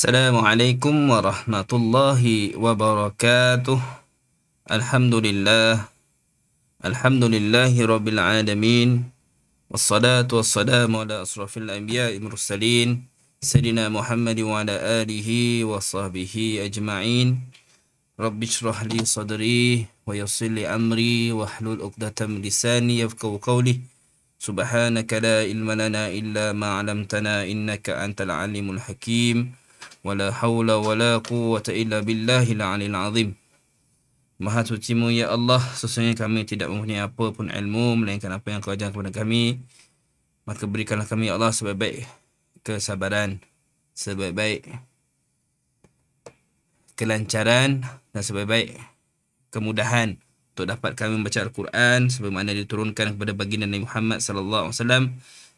Assalamualaikum warahmatullahi wabarakatuh. Alhamdulillah. Alhamdulillahi rabbil alamin. Wassalatu wassalamu ala asrafil anbiya'i mursalin. Sayyidina Muhammad wa ala alihi wa sahbihi ajma'in. Rabbi shrah li sadri wa yassir li amri wa hlul 'uqdatam min lisani yafqahu qawli. Subhanaka la ilma lana illa ma 'allamtana innaka antal alimul hakim. Wala hawla wala quwwata illa billahil aliyil azim. Maha sucimu ya Allah, sesungguhnya kami tidak mempunyai apa pun ilmu melainkan apa yang Kau ajar kepada kami. Maka berikanlah kami ya Allah sebaik-baik kesabaran, sebaik-baik kelancaran dan sebaik-baik kemudahan untuk dapat kami membaca Al-Quran sebagaimana diturunkan kepada baginda Nabi Muhammad sallallahu alaihi wasallam.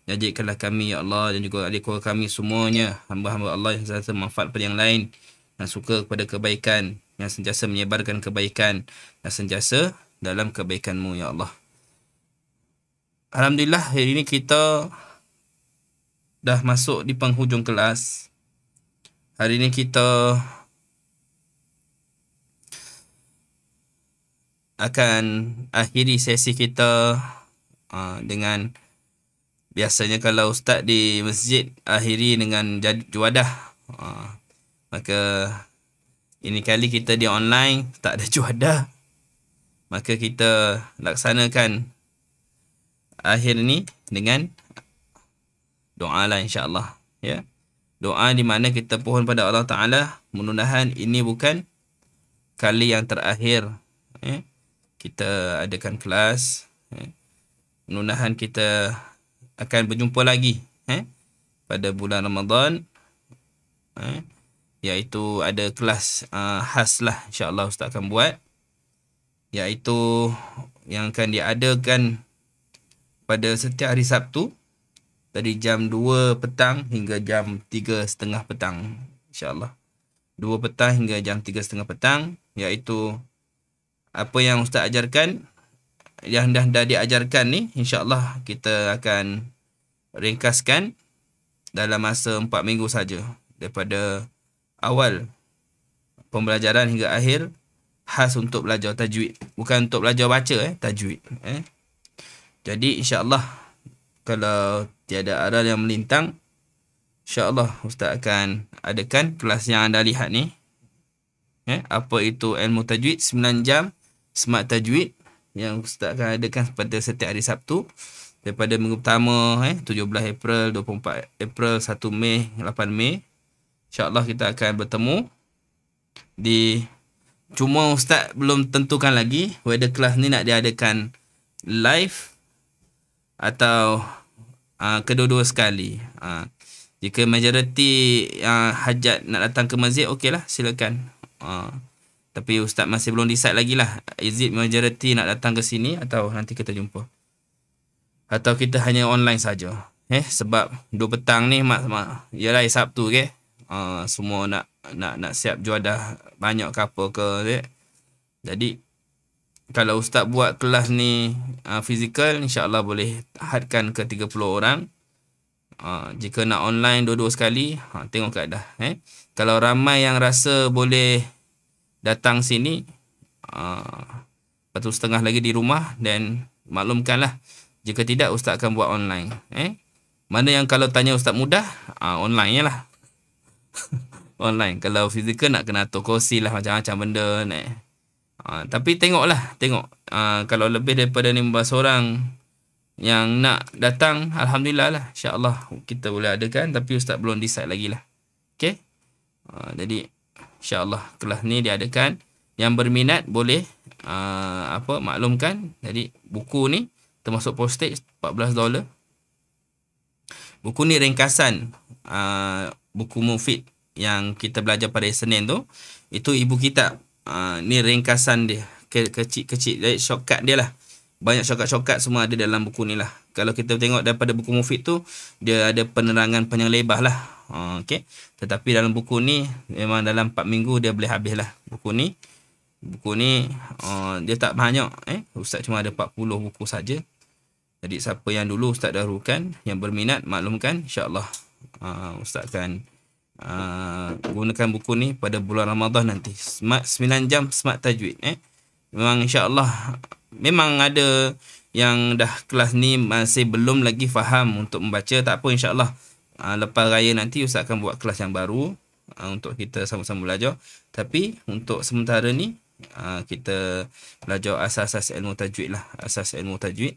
Jadikanlah kami ya Allah dan juga adik keluarga kami semuanya hamba-hamba Allah yang sentiasa manfaat pada yang lain, yang suka kepada kebaikan, yang sentiasa menyebarkan kebaikan, dan sentiasa dalam kebaikan-Mu ya Allah. Alhamdulillah, hari ini kita dah masuk di penghujung kelas. Hari ini kita akan akhiri sesi kita dengan, biasanya kalau ustaz di masjid akhiri dengan juadah, maka ini kali kita di online tak ada juadah, maka kita laksanakan akhir ni dengan doa lah insya-Allah ya. Doa di mana kita pohon pada Allah Taala, mudah-mudahan ini bukan kali yang terakhir ya. Kita adakan kelas ya. Mudah-mudahan kita akan berjumpa lagi pada bulan Ramadan, iaitu ada kelas khas lah insya-Allah ustaz akan buat, iaitu yang akan diadakan pada setiap hari Sabtu dari jam 2 petang hingga jam 3:30 petang insya-Allah. 2 petang hingga jam 3:30 petang, iaitu apa yang ustaz ajarkan, yang dah diajarkan ni insya-Allah kita akan ringkaskan dalam masa 4 minggu saja, daripada awal pembelajaran hingga akhir, khas untuk belajar tajwid, bukan untuk belajar baca tajwid Jadi insya-Allah kalau tiada aral yang melintang, insya-Allah ustaz akan adakan kelas yang anda lihat ni apa itu ilmu tajwid 9 jam Smart Tajwid yang ustaz akan adakan pada setiap hari Sabtu daripada minggu pertama 17 April, 24 April, 1 Mei, 8 Mei. InsyaAllah kita akan bertemu di, cuma ustaz belum tentukan lagi whether kelas ni nak diadakan live atau kedua-dua sekali. Jika majoriti hajat nak datang ke masjid, okeylah, silakan. Tapi ustaz masih belum decide lagi lah, is it majority nak datang ke sini atau nanti kita jumpa, atau kita hanya online saja. Sebab 2 petang ni yalah Sabtu semua nak siap juadah banyak ke apa ke Jadi kalau ustaz buat kelas ni fizikal, insya-Allah boleh hadkan ke 30 orang. Jika nak online dua-dua sekali, tengok keadaan. Kalau ramai yang rasa boleh datang sini, 1.5 lagi di rumah, dan maklumkanlah. Jika tidak, ustaz akan buat online. Mana yang kalau tanya ustaz mudah, online je lah. Online. Kalau fizikal nak kena atur kursi lah, macam-macam benda. Tapi tengok. Kalau lebih daripada 15 orang yang nak datang, alhamdulillah lah, insya-Allah kita boleh adakan, tapi ustaz belum decide lagi lah. Okay? Jadi insya-Allah kelas ni diadakan. Yang berminat boleh maklumkan. Jadi buku ni termasuk postage $14. Buku ni ringkasan buku Mufid yang kita belajar pada Senin tu. Itu ibu kitab. Ni ringkasan dia, kecil-kecil, jadi shortcut dia lah. Banyak shortcut semua ada dalam buku ni lah. Kalau kita tengok daripada buku Mufid tu, dia ada penerangan panjang lebar lah. Okay. Tetapi dalam buku ni memang dalam 4 minggu dia boleh habis lah buku ni. Dia tak banyak. Ustaz cuma ada 40 buku saja. Jadi siapa yang dulu ustaz dahulukan, yang berminat maklumkan, insya-Allah ustaz akan gunakan buku ni pada bulan Ramadan nanti. Smart 9 jam Smart Tajwid. Memang insya-Allah memang ada yang dah kelas ni masih belum lagi faham untuk membaca. Tak apa, insya-Allah lepas raya nanti Ustaz akan buat kelas yang baru untuk kita sama-sama belajar. Tapi untuk sementara ni kita belajar asas-asas ilmu tajwid lah. Asas ilmu tajwid,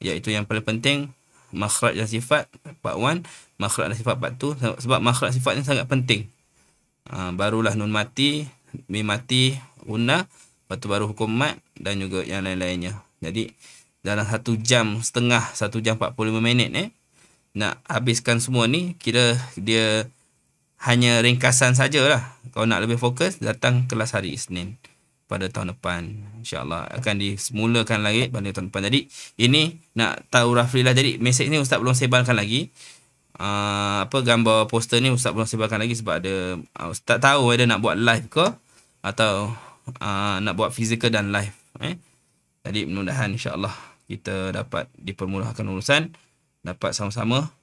iaitu yang paling penting makhraj dan sifat part 1, makhraj dan sifat part 2. Sebab makhraj sifat ni sangat penting. Barulah nun mati, mim mati, guna, lepas tu baru hukum mat dan juga yang lain-lainnya. Jadi dalam 1 jam setengah, 1 jam 45 minit nak habiskan semua ni, kira dia hanya ringkasan sajalah. Kalau nak lebih fokus, datang kelas hari Isnin pada tahun depan. InsyaAllah akan disemulakan lagi pada tahun depan. Jadi ini nak tahu roughly lah. Jadi mesej ni Ustaz belum sebarkan lagi. Gambar poster ni Ustaz belum sebarkan lagi sebab ada Ustaz tahu ada nak buat live ke atau nak buat fizikal dan live. Jadi mudah-mudahan insyaAllah kita dapat dipermudahkan urusan, dapat sama-sama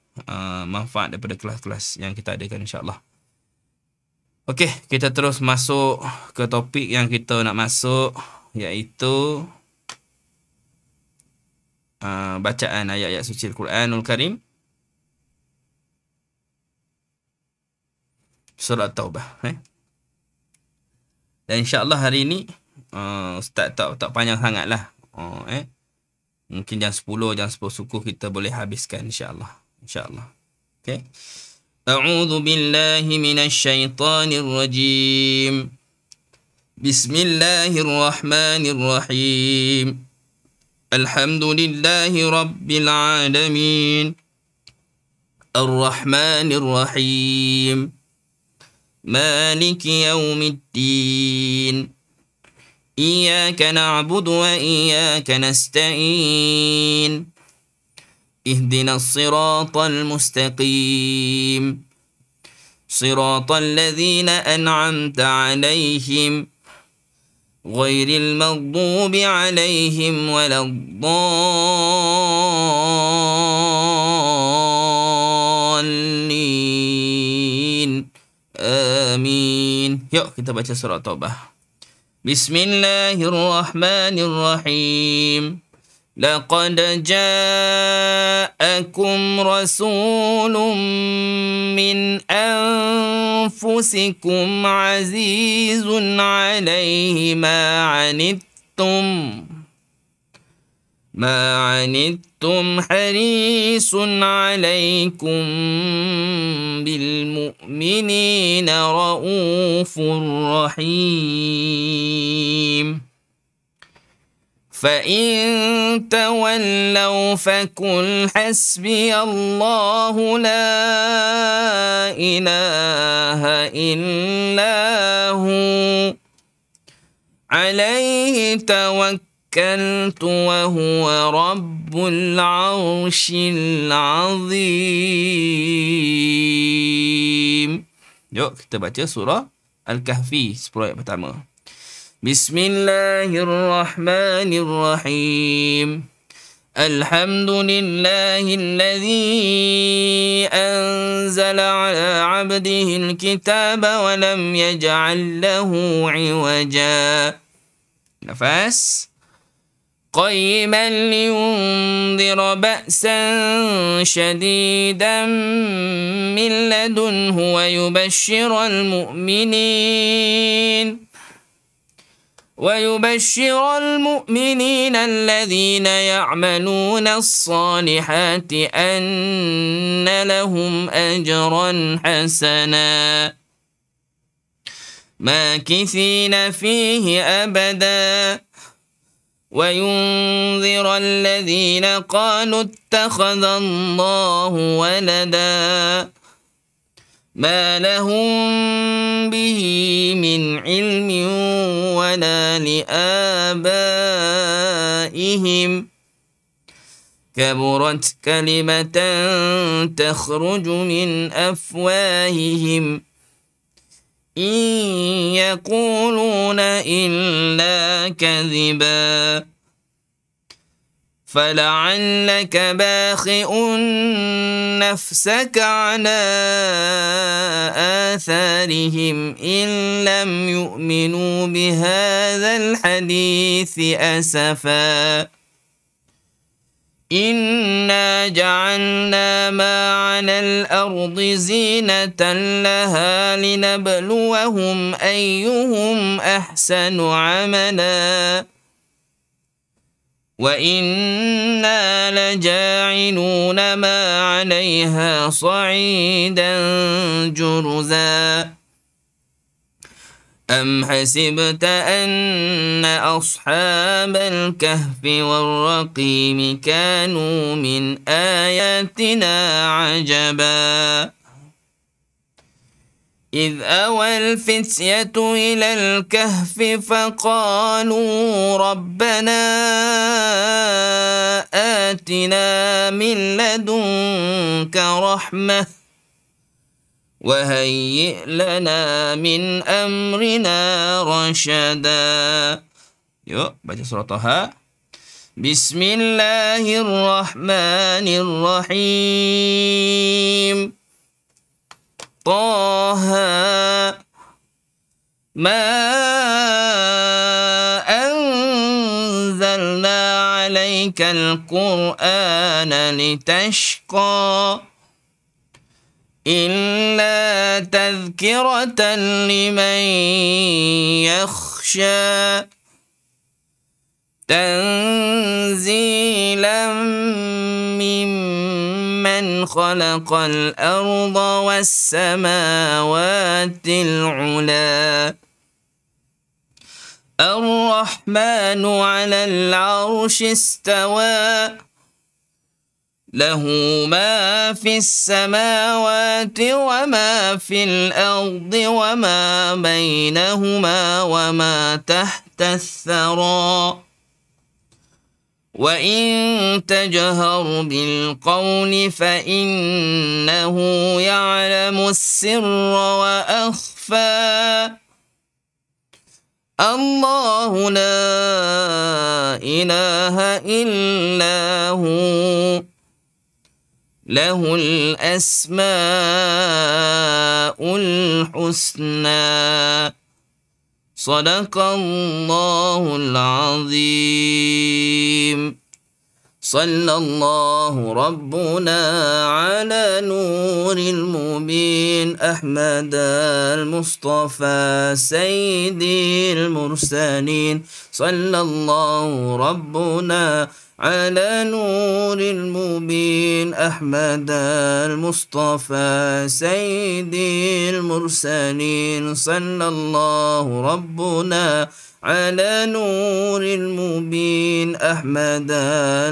manfaat daripada kelas-kelas yang kita adakan insyaAllah. Okey, kita terus masuk ke topik yang kita nak masuk, iaitu bacaan ayat-ayat suci Al-Quranul Karim. Surah Taubah. Dan insyaAllah hari ni Ustaz tak panjang sangat lah. Mungkin jam 10, jam 10 suku kita boleh habiskan insyaAllah. InsyaAllah. Okay. A'udhu billahi minasyaitanir rajim. Bismillahirrahmanirrahim. Alhamdulillahi rabbil alamin. Ar-Rahmanir-Rahim. Maliki yaumiddin. Iyyaka na'budu wa iyyaka nasta'in. Ihdinas siratal mustaqim. Siratal ladzina an'amta 'alaihim ghairil maghdubi 'alaihim waladdallin. Amin. Yuk kita baca surah Taubah. Bismillahirrahmanirrahim. Laqad ja'akum rasulun min anfusikum azizun 'alaihi ما عنتم حريص عليكم بالمؤمنين رؤوف رحيم فإن تولوا فقل حسبي الله لا إله إلا هو عليه توكلت وهو رب العرش العظيم. Yuk kita baca surah Al-Kahfi 10 ayat pertama. Bismillahirrahmanirrahim. Alhamdulillahilladzi anzala ala 'abdihi al-kitaba wa lam yaj'al lahu 'iwaja. Nafas. قيما لينذر بأسا شديدا من لدنه ويبشر المؤمنين الذين يعملون الصالحات أن لهم أجرا حسنا ماكثين فيه أبدا وينذر الذين قالوا اتخذ الله ولدا ما لهم به من علم ولا لآبائهم كبرت كلمة تخرج من أفواههم إن يقولون إلا كذبا فلعلك باخئ نفسك على آثارهم إن لم يؤمنوا بهذا الحديث أسفا إنا جعلنا ما على الأرض زينة لها لنبلوهم أيهم أحسن عملا وإنا لجاعلون ما عليها صعيدا جرزا أم حسبت أن أصحاب الكهف والرقيم كانوا من آياتنا عجبا إذ أوى الفتية إلى الكهف فقالوا ربنا آتنا من لدنك رحمة وهيئ لنا من أمرنا رشدا. Yuk baca surah Taha. Bismillahirrahmanirrahim. Taha ma anzalna alaika al-Qur'ana litashqa إلا تذكرة لمن يخشى تنزيلا ممن خلق الأرض والسماوات العلى الرحمن على العرش استوى له ما في السماوات وما في الأرض وما بينهما وما تحت الثرى وإن تجهر بالقول فإنه يعلم السر وأخفى الله لا إله إلا هو له الأسماء الحسنى صدق الله العظيم صلى الله ربنا على نور المبين أحمد المصطفى سيدي المرسلين صلى الله ربنا على نور المبين أحمد المصطفى سيدي المرسلين صلى الله ربنا على نور المبين أحمد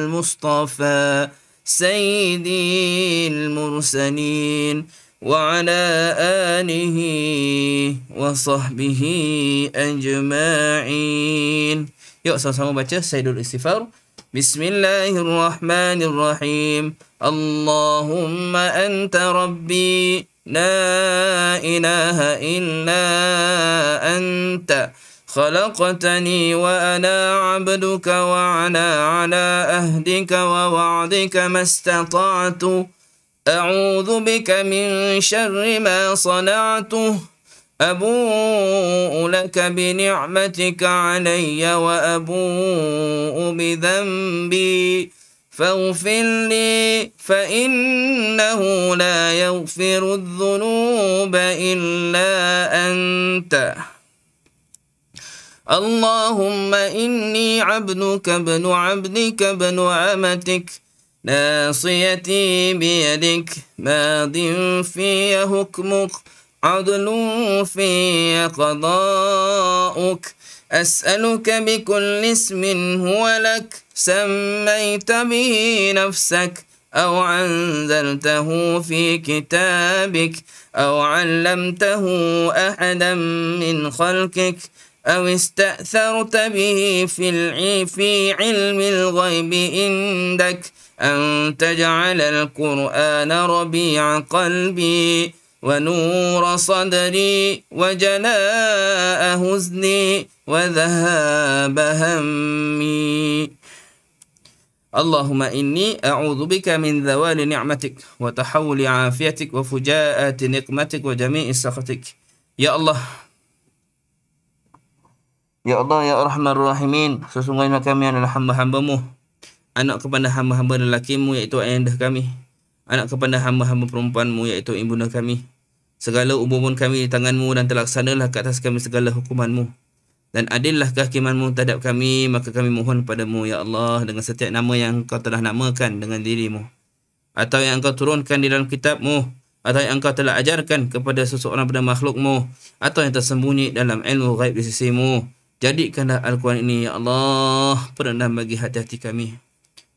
المصطفى سيدي المرسلين وعلى آله وصحبه أجمعين. Yuk sama-sama baca Sayyidul Istighfar. Bismillahirrahmanirrahim. Allahumma anta rabbi la ilaha illa anta خلقتني وأنا عبدك وعلى عهدك ووعدك ما استطعت أعوذ بك من شر ما صنعته أبوء لك بنعمتك علي وأبوء بذنبي فاغفر لي فإنه لا يغفر الذنوب إلا أنت اللهم إني عبدك ابن عبدك ابن أمتك ناصيتي بيدك ماض في حكمك عدل في قضاؤك أسألك بكل اسم هو لك سميت به نفسك أو أنزلته في كتابك أو علمته أحدا من خلقك أو استأثرت به في علم الغيب عندك أن تجعل القرآن ربيع قلبي ونور صدري وجلاء حزني وذهاب همي Allahumma inni a'udzubika min zawali ni'matik wa tahawuli afiatik wa fujaati niqmatik wa jami'i sakhatik. Ya Allah, ya Allah, ya Arhamar Rahimin, sesungguhnya kami adalah hamba-hambamu, anak kepada hamba-hamba lelakimu iaitu ayahanda kami, anak kepada hamba-hamba perempuanmu iaitu ibunda kami. Segala umur kami di tanganmu dan terlaksanalah ke atas kami segala hukumanmu. Dan adillah kehakimanmu terhadap kami, maka kami mohon padamu, ya Allah, dengan setiap nama yang engkau telah namakan dengan dirimu, atau yang engkau turunkan di dalam kitabmu, atau yang engkau telah ajarkan kepada seseorang pada makhlukmu, atau yang tersembunyi dalam ilmu ghaib di sisimu. Jadikanlah Al-Quran ini, ya Allah, perenam bagi hati-hati kami,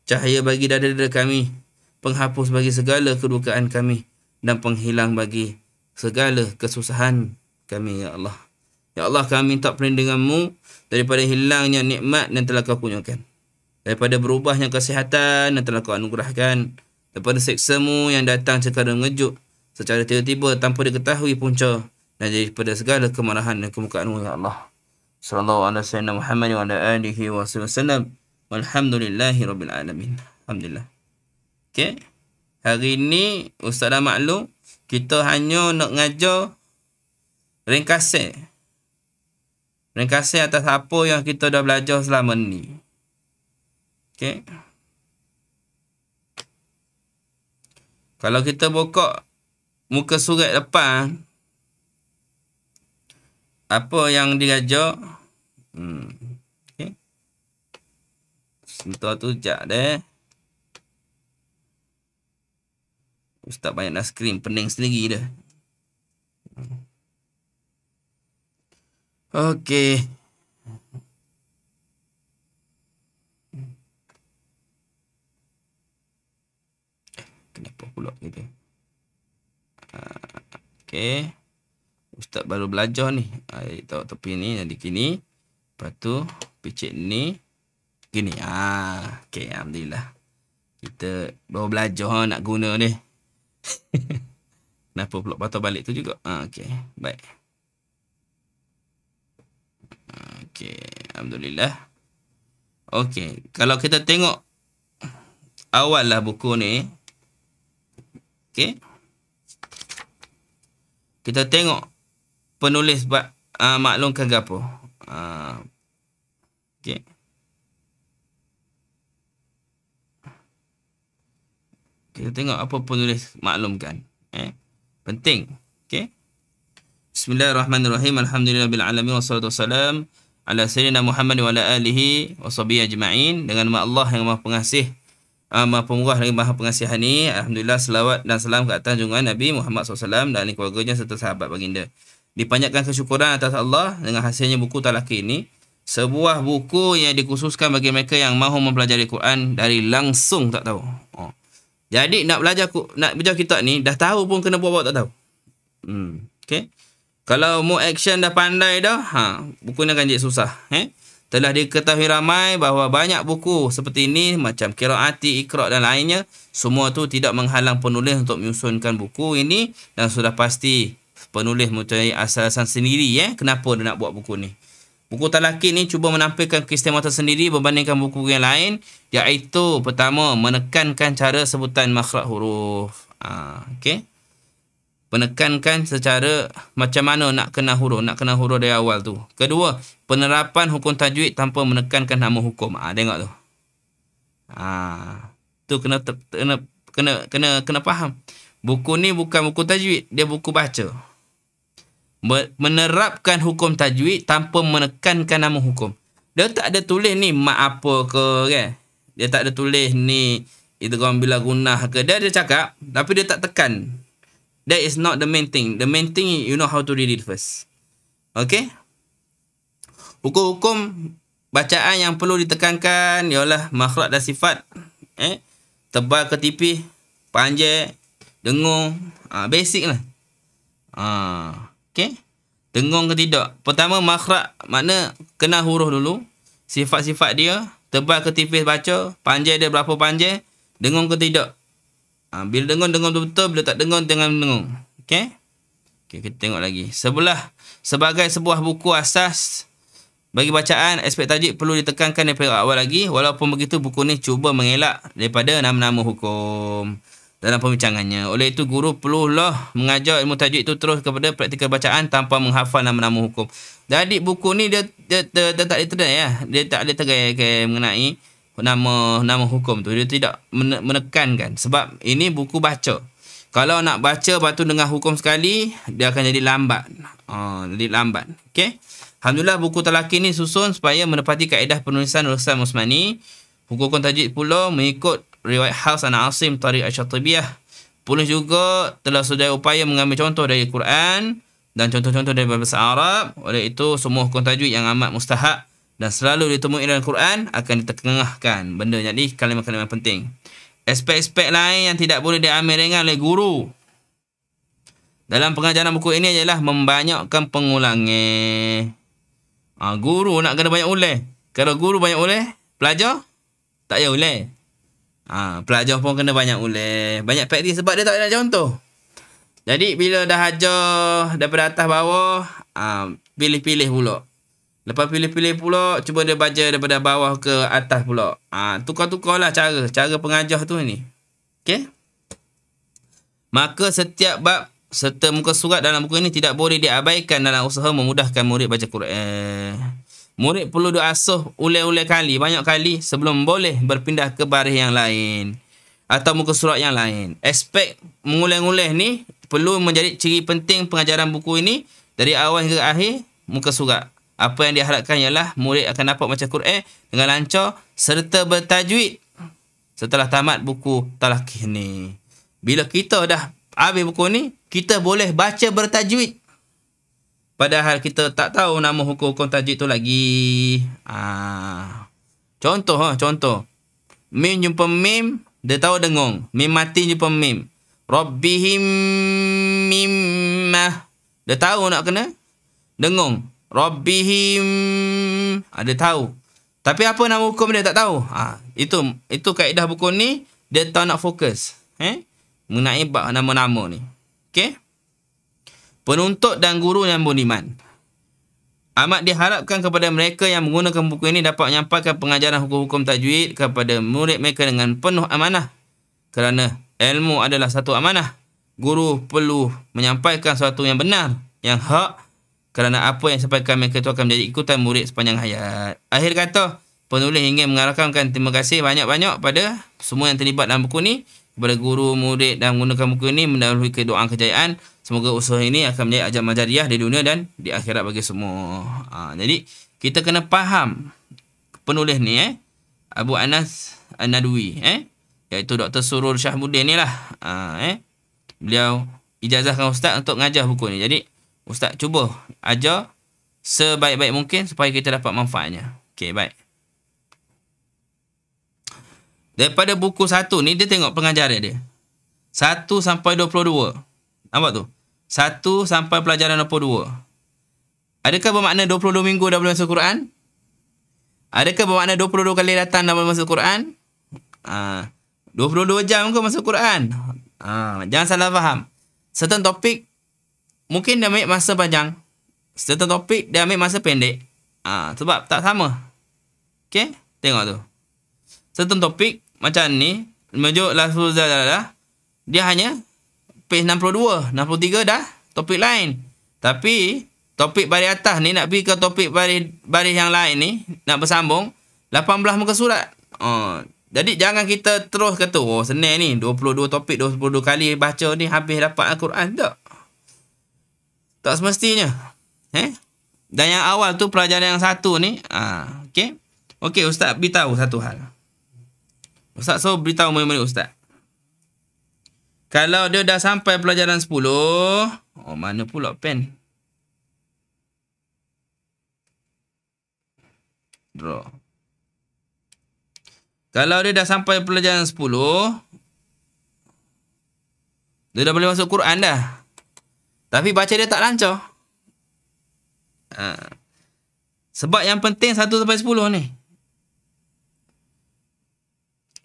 cahaya bagi dada-dada kami, penghapus bagi segala kedukaan kami, dan penghilang bagi segala kesusahan kami, ya Allah. Ya Allah, kami minta perlindunganmu daripada hilangnya nikmat yang telah kau kurniakan, daripada berubahnya kesihatan yang telah kau anugerahkan, daripada seksamu yang datang secara mengejut, secara tiba-tiba tanpa diketahui punca, dan daripada segala kemarahan dan kemurkaanmu, ya Allah. Sallallahu alaihi wasallam Muhammad wa ala alihi wa sallam. Walhamdulillahi rabbil alamin. Alhamdulillah. Okey. Hari ini Ustaz dah maklum, kita hanya nak ngajar ringkasan atas apa yang kita dah belajar selama ni. Okey. Kalau kita buka muka surat depan, apa yang diajar? Okey. Sebentar tu sekejap deh. Ustaz banyak nak screen, pening sendiri dah. Okey. Kenapa pula gitu? Okey. Ustaz baru belajar ni. Tahu tepi ni jadi kini. Lepas tu picit ni gini. Okey, alhamdulillah. Kita baru belajar nak guna ni. Kenapa pula patah balik tu juga? Okey, baik. Okey, alhamdulillah. Okey, kalau kita tengok awal lah buku ni. Okey. Kita tengok penulis maklumkan ke apa. Okey. Kita tengok apa penulis maklumkan. Penting. Okey. Bismillahirrahmanirrahim. Alhamdulillahirabbil alamin wassalatu wassalam ala sayyidina Muhammad wa ala alihi washabihi ajma'in. Dengan nama Allah yang Maha Pengasih, Maha Pemurah lagi Maha Pengasihan ni. Alhamdulillah, selawat dan salam ke atas junjungan Nabi Muhammad SAW dan keluarganya serta sahabat baginda. Dipanjatkan kesyukuran atas Allah dengan hasilnya buku talaki ini, sebuah buku yang dikhususkan bagi mereka yang mahu mempelajari Quran dari langsung tak tahu. Jadi nak belajar kitab ni dah tahu pun kena buat tak tahu. Okey. Kalau mau action dah pandai dah, buku ni akan jadi susah. Telah diketahui ramai bahawa banyak buku seperti ini macam Qiraati, Iqra dan lainnya, semua tu tidak menghalang penulis untuk menyusunkan buku ini, dan sudah pasti penulis mempunyai asal-asal sendiri kenapa dia nak buat buku ni. Buku talaki ni cuba menampilkan keistimewaan tersendiri berbandingkan buku yang lain, iaitu pertama, menekankan cara sebutan makhraj huruf. Okey. Menekankan secara macam mana nak kena huruf dari awal tu. Kedua, penerapan hukum tajwid tanpa menekankan nama hukum. Tengok tu. Tu kena faham. Buku ni bukan buku tajwid, dia buku baca. Menerapkan hukum tajwid tanpa menekankan nama hukum. Dia tak ada tulis ni mak apa ke kan. Dia tak ada tulis ni idgham bila gunnah ke. Dia ada cakap tapi dia tak tekan. That is not the main thing. The main thing, you know how to read it first. Okay? Hukum-hukum bacaan yang perlu ditekankan ialah makhraj dan sifat. Tebal ke tipis, panjang, dengung. Basic lah. Okay? Dengung ke tidak. Pertama, makhraj makna kena huruf dulu. Sifat-sifat dia, tebal ke tipis baca, panjang dia berapa panjang, dengung ke tidak. Bila dengung betul-betul, bila tak dengung, jangan dengung. Okey? Okey, kita tengok lagi. Sebagai sebuah buku asas Bagi bacaan, aspek tajwid perlu ditekankan daripada awal lagi. Walaupun begitu, buku ni cuba mengelak daripada nama-nama hukum dalam pembincangannya. Oleh itu, guru perlulah mengajar ilmu tajwid itu terus kepada praktikal bacaan tanpa menghafal nama-nama hukum. Jadi, buku ni dia tak literal ya. Dia tak literal mengenai nama hukum tu. Dia tidak menekankan. Sebab ini buku baca. Kalau nak baca, lepas tu dengar hukum sekali, dia akan jadi lambat. Jadi lambat. Okey? Alhamdulillah buku talaqi ni susun supaya menepati kaedah penulisan Rustam Osmani. Hukum tajwid pula mengikut riwayat Hafs an Asim Tariq Asy-Syatibiyah. Penulis juga telah sedaya upaya mengambil contoh dari Quran dan contoh-contoh dari bahasa Arab. Oleh itu semua hukum tajwid yang amat mustahak dan selalu ditemui dalam Quran akan ditengahkan benda. Jadi kalimah-kalimah penting. Aspek-aspek lain yang tidak boleh diambil ringan oleh guru dalam pengajaran buku ini adalah membanyakkan pengulangan. Guru nak kena banyak ulang. Kalau guru banyak ulang, pelajar tak payah ulang. Pelajar pun kena banyak ulang. Banyak praktis sebab dia tak ada contoh. Jadi bila dah ajar daripada atas bawah, pilih-pilih pula. Lepas pilih-pilih pula, cuba dia baca daripada bawah ke atas pula. Tukar-tukarlah cara pengajar tu ni. Okey? Maka setiap bab serta muka surat dalam buku ini tidak boleh diabaikan dalam usaha memudahkan murid baca Quran. Murid perlu diasuh ulang-ulang kali, banyak kali sebelum boleh berpindah ke baris yang lain atau muka surat yang lain. Aspek mengulang-ulang ni perlu menjadi ciri penting pengajaran buku ini dari awal hingga akhir muka surat. Apa yang diharapkan ialah murid akan dapat baca Quran dengan lancar serta bertajwid setelah tamat buku talaqi ni. Bila kita dah habis buku ni, kita boleh baca bertajwid. Padahal kita tak tahu nama hukum-hukum tajwid tu lagi. Contoh. Mim jumpa mim, dia tahu dengung. Mim mati jumpa mim. Rabbihim mimmah. Dia tahu nak kena dengung. Rabbihim. Dia tahu. Tapi apa nama hukum dia tak tahu. Itu kaedah buku ni, dia tahu nak fokus. Mengenai bab nama-nama ni. Okey? Penuntut dan guru yang beriman. Amat diharapkan kepada mereka yang menggunakan buku ini dapat menyampaikan pengajaran hukum-hukum tajwid kepada murid mereka dengan penuh amanah. Kerana ilmu adalah satu amanah. Guru perlu menyampaikan sesuatu yang benar, yang hak. Kerana apa yang disampaikan mereka itu akan menjadi ikutan murid sepanjang hayat. Akhir kata, penulis ingin mengarahkan terima kasih banyak-banyak pada semua yang terlibat dalam buku ni. Kepada guru, murid dan menggunakan buku ini mendahului doa kejayaan. Semoga usaha ini akan menjadi ajab majariah di dunia dan di akhirat bagi semua. Jadi kita kena faham penulis ni Abu Anas An-Nadwi iaitu Dr. Surur Syahbuddin ni lah. Beliau ijazahkan ustaz untuk mengajar buku ni. Jadi ustaz cuba ajar sebaik-baik mungkin supaya kita dapat manfaatnya. Okey, baik. Daripada buku 1 ni, dia tengok pengajaran dia. 1 sampai 22. Nampak tu? 1 sampai pelajaran 22. Adakah bermakna 22 minggu dah boleh masuk Quran? Adakah bermakna 22 kali datang dah boleh masuk Quran? 22 jam ke masuk Quran? Jangan salah faham. Certain topik mungkin dia ambil masa panjang. Certain topik dia ambil masa pendek. Sebab tak sama. Okay? Tengok tu. Certain topik macam ni, menuju lafzul zalalah, dia hanya page 62, 63 dah topik lain. Tapi topik baris atas ni nak pergi ke topik baris yang lain ni, nak bersambung 18 muka surat. Jadi jangan kita terus kata senang ni 22 topik 22 kali baca ni habis dapat Al-Quran. Tak semestinya. Dan yang awal tu pelajaran yang 1 ni, okey, ustaz beritahu satu hal. Ustaz beritahu murid-murid ustaz. Kalau dia dah sampai pelajaran 10, mana pula pen? Draw. Kalau dia dah sampai pelajaran 10, dia dah boleh masuk Quran dah. Tapi baca dia tak lancar. Sebab yang penting 1 sampai 10 ni.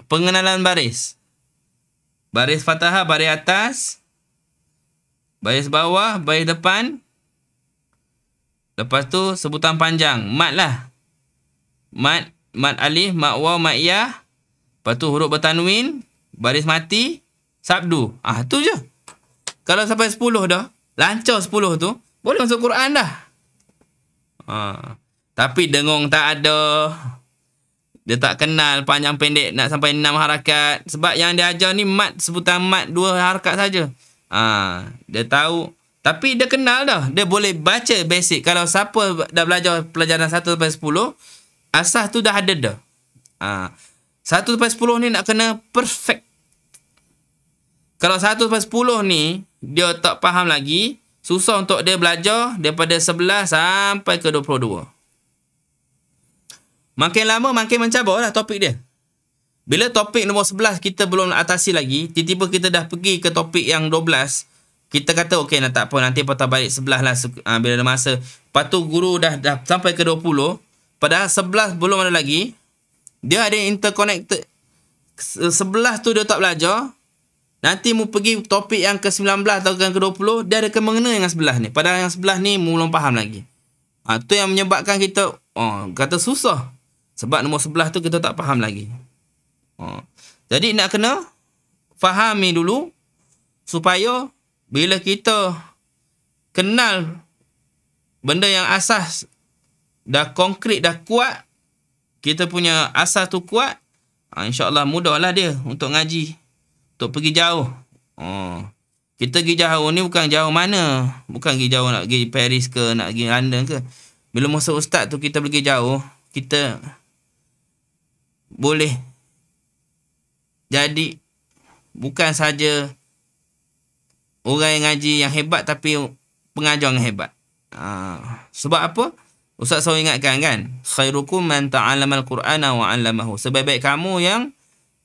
Pengenalan baris. Baris fathah, baris atas, baris bawah, baris depan, Lepas tu sebutan panjang. Mat lah. Mat alif, mat waw, mat ya. Lepas tu huruf bertanwin, baris mati, sabdu. Tu je. Kalau sampai 10 dah, lancar 10 tu, boleh masuk Quran dah. Tapi dengung tak ada. Dia tak kenal panjang pendek nak sampai 6 harakat. Sebab yang dia ajar ni mat, sebutan mat 2 harakat saja. Dia tahu. Tapi dia kenal dah. Dia boleh baca basic. Kalau siapa dah belajar pelajaran 1 sampai 10, asas tu dah ada dah. 1 sampai 10 ni nak kena perfect. Kalau 1 sampai 10 ni dia tak faham lagi, susah untuk dia belajar daripada 11 sampai ke 22. Makin lama makin mencabar lah topik dia. Bila topik nombor 11 kita belum atasi lagi, tiba-tiba kita dah pergi ke topik yang 12, kita kata okey nak tak apa, nanti patah balik 11 lah bila ada masa. Lepas tu guru dah sampai ke 20, padahal 11 belum ada lagi. Dia ada interconnected. 11 tu dia tak belajar. Nanti mu pergi topik yang ke-19 atau yang ke-20, dia ada kena dengan 11 ni. Padahal yang 11 ni mu belum faham lagi. Tu yang menyebabkan kita kata susah. Sebab nombor 11 tu kita tak faham lagi. Jadi nak kena fahami dulu supaya bila kita kenal benda yang asas dah konkret, dah kuat, kita punya asas tu kuat, insya-Allah mudahlah dia untuk ngaji, untuk pergi jauh. Kita pergi jauh ni bukan jauh mana, bukan pergi jauh nak pergi Paris ke, nak pergi London ke. Bila masa ustaz tu kita pergi jauh, kita boleh jadi bukan saja orang yang ngaji yang hebat, tapi pengajar yang hebat. Sebab apa? Ustaz selalu ingatkan kan, khairukum man ta'allama al-Qur'ana wa 'allamahu. Sebaik-baik kamu yang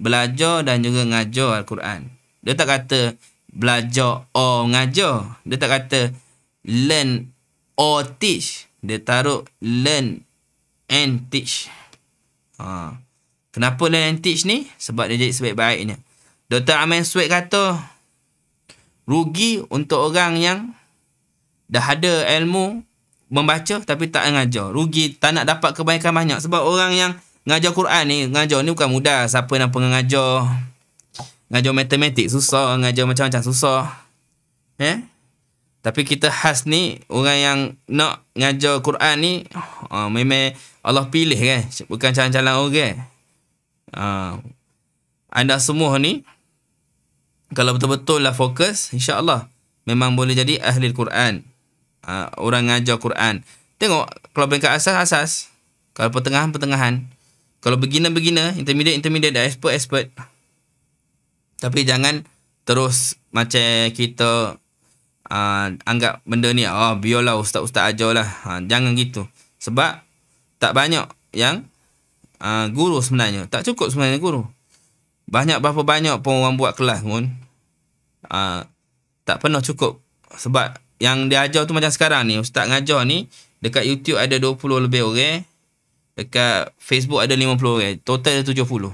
belajar dan juga ngajar Al-Quran. Dia tak kata belajar or ngajar. Dia tak kata learn or teach. Dia taruh learn and teach. Kenapa learn and teach ni? Sebab dia jadi sebaik-baiknya. Dr. Amin Sweet kata, rugi untuk orang yang dah ada ilmu membaca tapi tak ngajar. Rugi, tak nak dapat kebaikan banyak. Sebab orang yang ngajar Quran ni, ngajar ni bukan mudah. Siapa nak pengajar? Ngajar matematik susah, ngajar macam-macam susah. Tapi kita khas ni, orang yang nak ngajar Quran ni, memang Allah pilih kan. Bukan calon-calon orang. Anda semua ni, kalau betul-betul lah fokus, insya-Allah memang boleh jadi ahli Quran. Orang ngajar Quran. Tengok, kalau peringkat asas-asas, kalau pertengahan-pertengahan, kalau beginner, intermediate dan expert. Tapi jangan terus macam kita anggap benda ni, biarlah ustaz-ustaz ajarlah. Jangan gitu. Sebab tak banyak yang guru sebenarnya. Tak cukup sebenarnya guru. Berapa banyak pun orang buat kelas pun tak pernah cukup. Sebab yang dia ajar tu macam sekarang ni, ustaz ngajar ni, dekat YouTube ada 20 lebih orang. Dekat Facebook ada 50 orang. Total ada 70.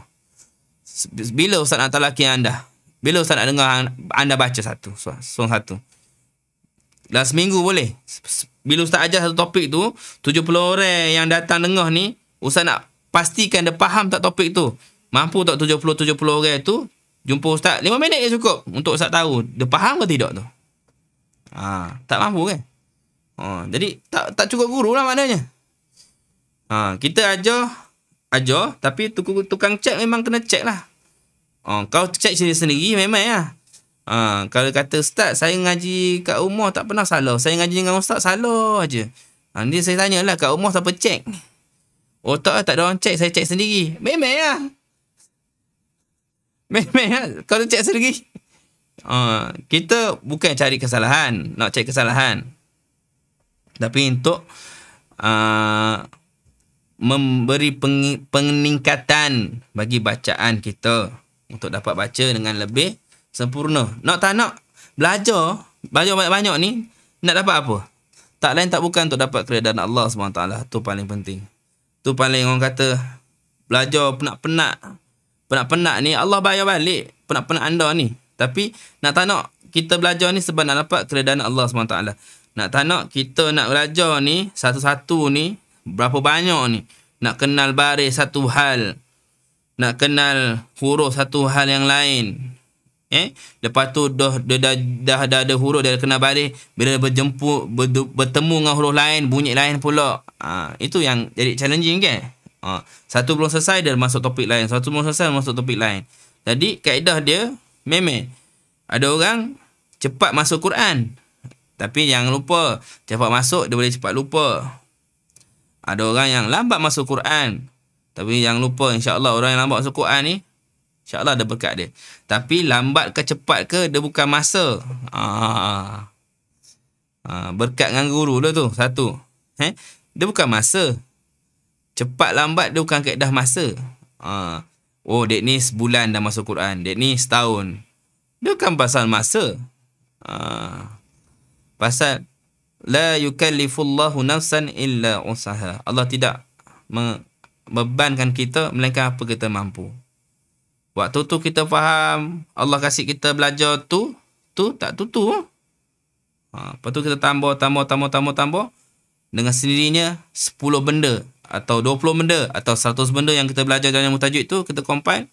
Bila ustaz nak talaki anda? Bila ustaz nak dengar anda baca satu? Dalam seminggu boleh. Bila ustaz ajar satu topik tu, 70 orang yang datang dengar ni, ustaz nak pastikan dia faham tak topik tu. Mampu tak 70 orang tu jumpa ustaz 5 minit je cukup untuk ustaz tahu dia faham ke tidak tu. Tak mampu kan? Jadi tak cukup guru lah maknanya. Kita ajar tapi tukang cek memang kena cek lah. Kau cek sendiri memang ya. Kalau kata ustaz saya ngaji kat rumah tak pernah salah, saya ngaji dengan ustaz salah aje. Nanti saya tanyalah kat rumah siapa cek. Tak ada orang cek, saya cek sendiri. Memang ya. Memang ya. Kalau cek sendiri. Kita bukan cari kesalahan, nak cek kesalahan. Tapi untuk memberi peningkatan bagi bacaan kita untuk dapat baca dengan lebih sempurna. Nak tak nak belajar banyak-banyak ni nak dapat apa? Tak lain tak bukan untuk dapat keredaan Allah SWT. Tu paling penting. Tu paling orang kata belajar penat-penat ni Allah bayar balik penat-penat anda ni. Tapi nak tak nak kita belajar ni sebab nak dapat keredaan Allah SWT. Nak tak nak, kita nak belajar ni, satu-satu ni, berapa banyak ni. Nak kenal baris satu hal. Nak kenal huruf satu hal yang lain. Lepas tu dah ada huruf, dah kenal baris. Bila bertemu dengan huruf lain, bunyi lain pula. Itu yang jadi challenging kan? Satu belum selesai, dia masuk topik lain. Satu belum selesai, masuk topik lain. Jadi, kaedah dia, memang. Ada orang cepat masuk Quran. Tapi jangan lupa, cepat masuk, dia boleh cepat lupa. Ada orang yang lambat masuk Quran. Tapi jangan lupa, insya-Allah orang yang lambat masuk Quran ni, insya-Allah ada berkat dia. Tapi lambat ke cepat ke, dia bukan masa. Berkat dengan guru lah tu, satu. Dia bukan masa. Cepat lambat dia bukan kaedah masa. Dek ni sebulan dah masuk Quran, dek ni setahun. Dia bukan pasal masa. Pasal la yukallifullahu nafsan illa usaha. Allah tidak membebankan kita melainkan apa kita mampu. Waktu tu kita faham, Allah kasih kita belajar tu tak tutu. Lepas tu kita tambah dengan sendirinya 10 benda atau 20 benda atau 100 benda yang kita belajar dalam tajwid tu, kita compile,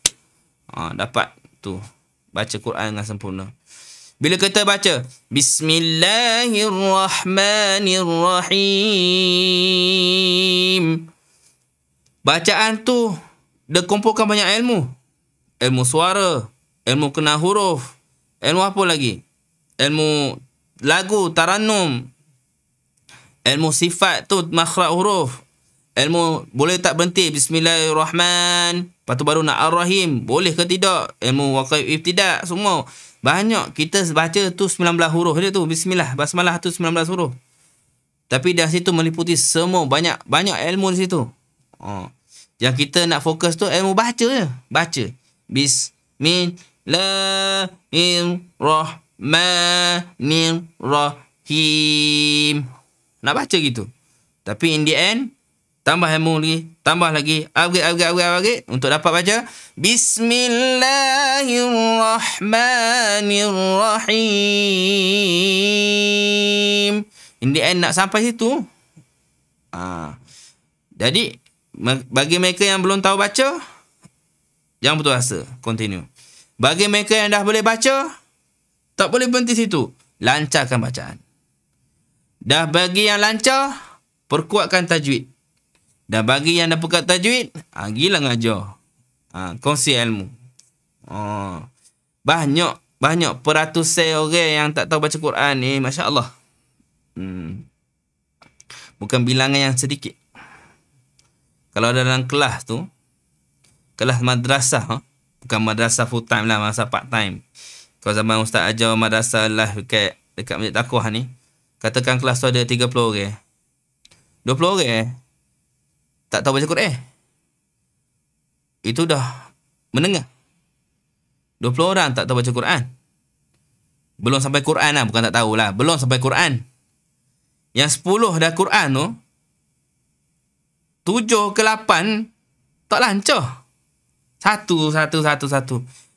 dapat tu baca Quran dengan sempurna. Bila kita baca Bismillahirrahmanirrahim, bacaan tu dia kumpulkan banyak ilmu. Ilmu suara, ilmu kenal huruf, ilmu apa lagi? Ilmu lagu, tarannum, ilmu sifat tu, makhraj huruf, ilmu boleh tak berhenti Bismillahirrahman, lepas tu baru nak Ar-Rahim, boleh ke tidak, ilmu waqif ibtidak, semua. Banyak kita baca tu 19 huruf dia tu. Bismillah, basmalah tu 19 huruf. Tapi dari situ meliputi semua, banyak ilmu di situ. Yang kita nak fokus tu ilmu baca je. Baca. Bismillahirrahmanirrahim. Nak baca gitu. Tapi in the end, tambah ilmu lagi, tambah lagi, upgrade untuk dapat baca Bismillahirrahmanirrahim. In the end nak sampai situ. Jadi bagi mereka yang belum tahu baca, jangan putus asa, continue. Bagi mereka yang dah boleh baca, tak boleh berhenti situ, lancarkan bacaan. Dah bagi yang lancar, perkuatkan tajwid. Dan bagi yang dah pekat tajwid, gila ngajar. Kongsi ilmu. Banyak peratusan orang yang tak tahu baca Quran ni, Masya Allah. Bukan bilangan yang sedikit. Kalau dalam kelas tu, kelas madrasah, bukan madrasah full time lah, madrasah part time. Kalau zaman Ustaz ajar madrasah lah dekat Masjid Taqwa ni, katakan kelas tu ada 30 orang. 20 orang tak tahu baca Quran. Itu dah menengah. 20 orang tak tahu baca Quran. Belum sampai Quran lah, bukan tak tahu lah. Belum sampai Quran. Yang 10 dah Quran tu, 7 ke 8 tak lancar. Satu.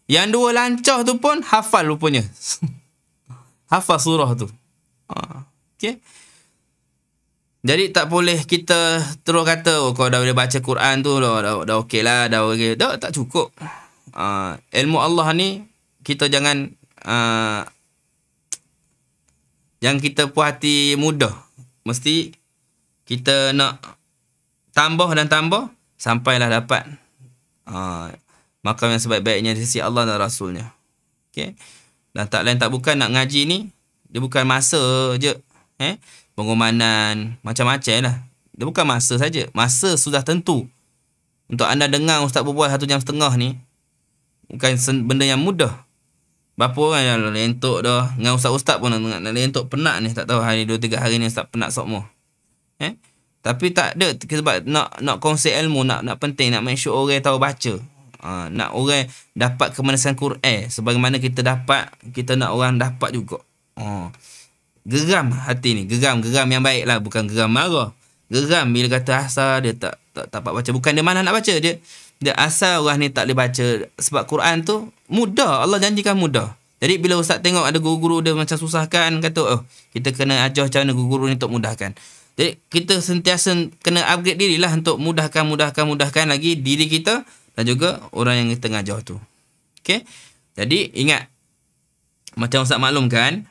Yang 2 lancar tu pun hafal rupanya. Hafal surah tu. Okay. Jadi tak boleh kita terus kata, kalau dah boleh baca Quran tu dah okey lah, dah okey. Tak cukup. Ilmu Allah ni kita jangan kita puas hati mudah. Mesti kita nak tambah dan tambah sampailah dapat makam yang sebaik-baiknya di sisi Allah dan Rasulnya. Okay? Dan tak lain tak bukan nak ngaji ni, dia bukan masa je. Pengumumanan, macam-macam lah. Dia bukan masa saja. Masa sudah tentu. Untuk anda dengar Ustaz berbual 1 jam setengah ni, bukan benda yang mudah. Berapa orang yang lentok dah. Dengan Ustaz-Ustaz pun nak lentok, penat ni. Tak tahu hari 2-3 hari ni Ustaz penat semua. Tapi tak ada. Sebab nak kongsi ilmu, nak penting, nak make sure orang tahu baca. Nak orang dapat kemanisan Quran. Sebagaimana kita dapat, kita nak orang dapat juga. Geram hati ni, geram yang baik lah, bukan geram marah. Geram bila kata asal dia tak dapat baca. Bukan dia mana nak baca, dia asal orang ni tak boleh baca. Sebab Quran tu mudah, Allah janjikan mudah. Jadi bila ustaz tengok ada guru-guru dia macam susahkan, kata kita kena ajar macam mana guru-guru ni untuk mudahkan. Jadi kita sentiasa kena upgrade dirilah untuk mudahkan lagi diri kita dan juga orang yang kita ngajar tu. Okey. Jadi ingat, macam ustaz maklumkan,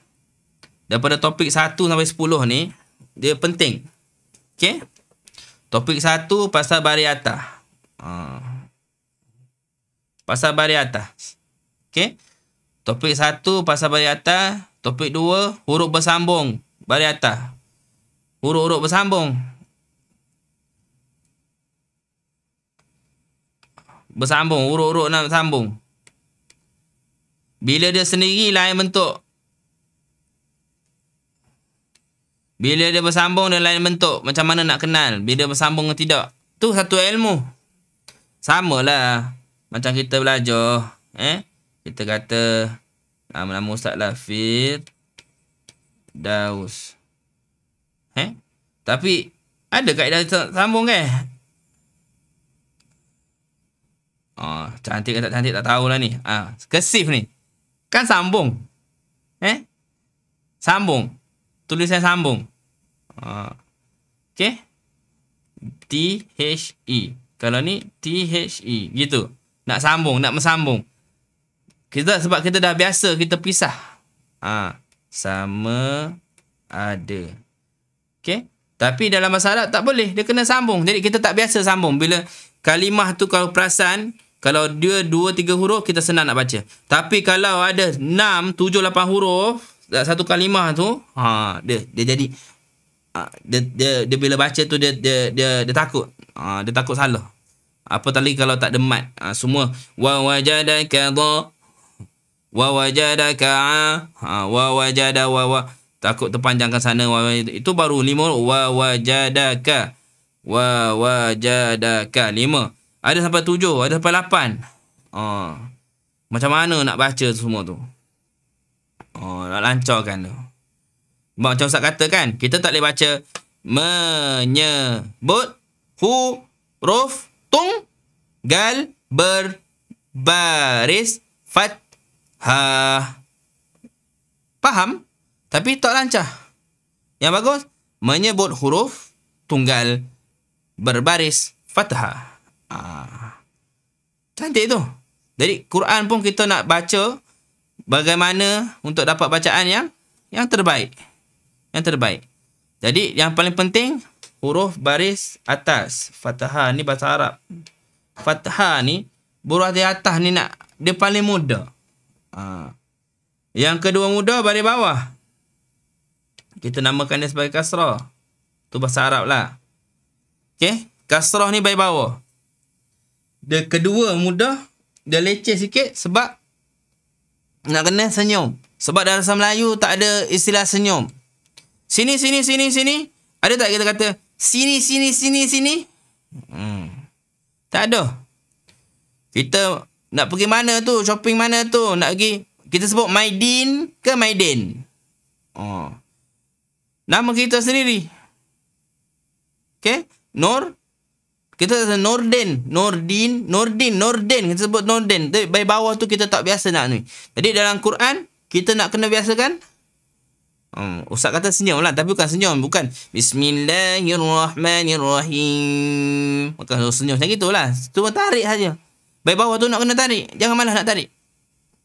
daripada topik 1 sampai 10 ni dia penting. Okey. Topik 1 pasal bariatah. Pasal bariatah. Okey. Topik 1 pasal bariatah, topik 2 huruf bersambung bariatah. Huruf-huruf bersambung. Bersambung, huruf-huruf nak bersambung. Bila dia sendiri lain bentuk. Bila dia bersambung dia lain bentuk. Macam mana nak kenal bila bersambung atau tidak? Tu satu ilmu. Samalah macam kita belajar. Kita kata nama Ustaz lah Firdaus. Tapi ada kaedah sambung cantik ke tak cantik tak tahulah ni. Kesif ni. Kan sambung. Sambung. Tulisan sambung. Okay. T-H-E. Kalau ni T-H-E. Gitu. Nak sambung. Nak mesambung. Sebab kita dah biasa kita pisah. Sama ada. Okay. Tapi dalam bahasa Arab tak boleh. Dia kena sambung. Jadi kita tak biasa sambung. Bila kalimah tu kalau perasan, kalau dia 2-3 huruf, kita senang nak baca. Tapi kalau ada 6, 7, 8 huruf, satu kalimah tu, dia jadi, dia bila baca tu, dia takut. Dia takut salah. Apatah lagi kalau tak ada mat. Semua. Wa wajadaka dha. Wa wajadaka wa wajada wa. Takut terpanjangkan sana. Itu baru 5 huruf. Wa wajadaka. Wa wajadaka. 5. Ada sampai 7. Ada sampai 8. Macam mana nak baca semua tu? Nak lancarkan tu. Macam Ustaz kata kan, kita tak boleh baca menyebut huruf tunggal berbaris fathah. Faham? Tapi tak lancar. Yang bagus, menyebut huruf tunggal berbaris fathah. Cantik tu. Jadi Quran pun kita nak baca bagaimana untuk dapat bacaan yang terbaik. Yang terbaik. Jadi yang paling penting huruf baris atas. Fathah ni bahasa Arab. Fathah ni huruf di atas ni dia paling mudah. Yang kedua mudah baris bawah. Kita namakan dia sebagai kasrah. Tu bahasa Arab lah. Okey, kasrah ni baris bawah. Dia kedua mudah, dia leceh sikit sebab nak kena senyum. Sebab dalam bahasa Melayu tak ada istilah senyum. Sini. Ada tak kita kata sini? Tak ada. Kita nak pergi mana tu? Shopping mana tu? Nak pergi. Kita sebut Maidin ke Maidin. Nama kita sendiri. Okay? Nur. Kita kata Nordin. Kita sebut Nordin. Baik bawah tu kita tak biasa nak ni. Jadi dalam Quran, kita nak kena biasakan. Ustaz kata senyum lah. Tapi bukan senyum. Bukan. Bismillahirrahmanirrahim. Bukan senyum macam itulah. Cuma tarik saja. Baik bawah tu nak kena tarik. Jangan malas nak tarik.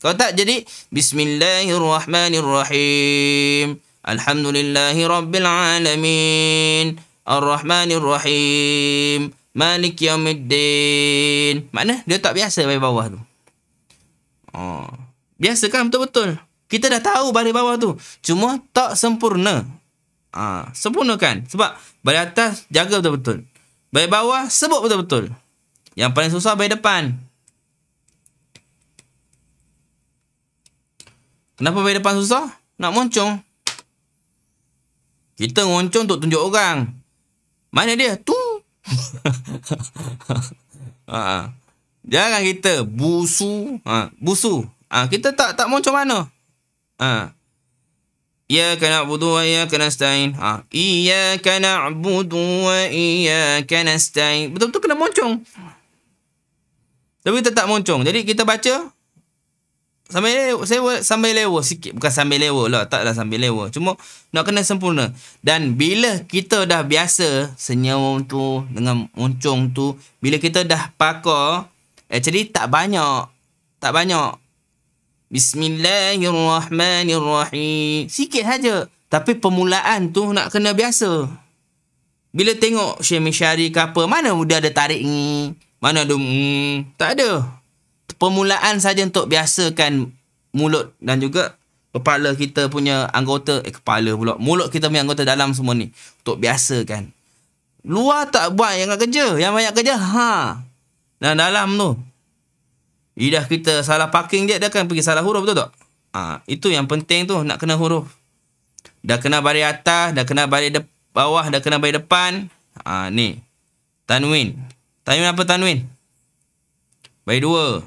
Kalau tak jadi Bismillahirrahmanirrahim. Alhamdulillahirrabbilalamin. Ar-Rahmanirrahim. Malik Yawmiddin. Makna dia tak biasa baris bawah tu. Biasa kan betul-betul. Kita dah tahu baris bawah tu. Cuma tak sempurna. Sempurnakan. Sebab baris atas jaga betul-betul. Baris bawah sebut betul-betul. Yang paling susah baris depan. Kenapa baris depan susah? Nak moncong. Kita moncong untuk tunjuk orang. Mana dia? Tu. Jangan kita busu. Busu. Kita tak moncong mana. Iyyaka na'budu wa iyyaka nasta'in. Iyyaka na'budu wa iyyaka nasta'in. Betul-betul kena moncong. Tapi kita tak moncong. Jadi kita baca sambil lewa sikit. Bukan sambil lewa lah. Taklah sambil lewa. Cuma nak kena sempurna. Dan bila kita dah biasa senyum tu dengan muncung tu, bila kita dah pakar, actually tak banyak. Bismillahirrahmanirrahim. Sikit saja. Tapi permulaan tu nak kena biasa. Bila tengok Syekh Misyari ke apa, mana dia ada tarik ni, mana ada tak ada. Permulaan saja untuk biasakan mulut dan juga kepala kita punya anggota, kepala pula, mulut kita punya anggota dalam semua ni, untuk biasakan. Luar tak buat yang kerja, yang banyak kerja dan dalam tu lidah kita salah parking dia akan pergi salah huruf, betul tak? Itu yang penting tu, nak kena huruf. Dah kena baris atas, dah kena baris bawah, dah kena baris depan. Ni tanwin. Tanwin apa tanwin? Baris dua.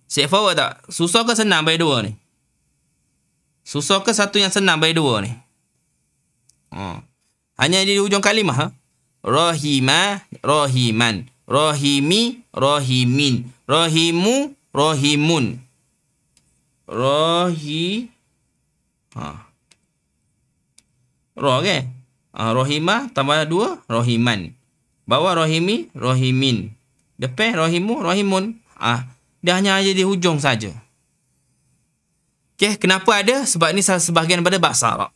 Straightforward tak? Susah ke senang baris dua ni? Susah ke satu yang senang baris dua ni? Hanya di hujung kalimah. Rahimah, rahiman. Rahimi, rahimin. Rahimu, rahimun. Roh ke? Rahimah tambah dua, rahiman. Bawah rahimi, rahimin. Depan rahimu, rahimun. Dia hanya ada di hujung saja. Okay, kenapa ada? Sebab ni sebahagian daripada bahasa Arab.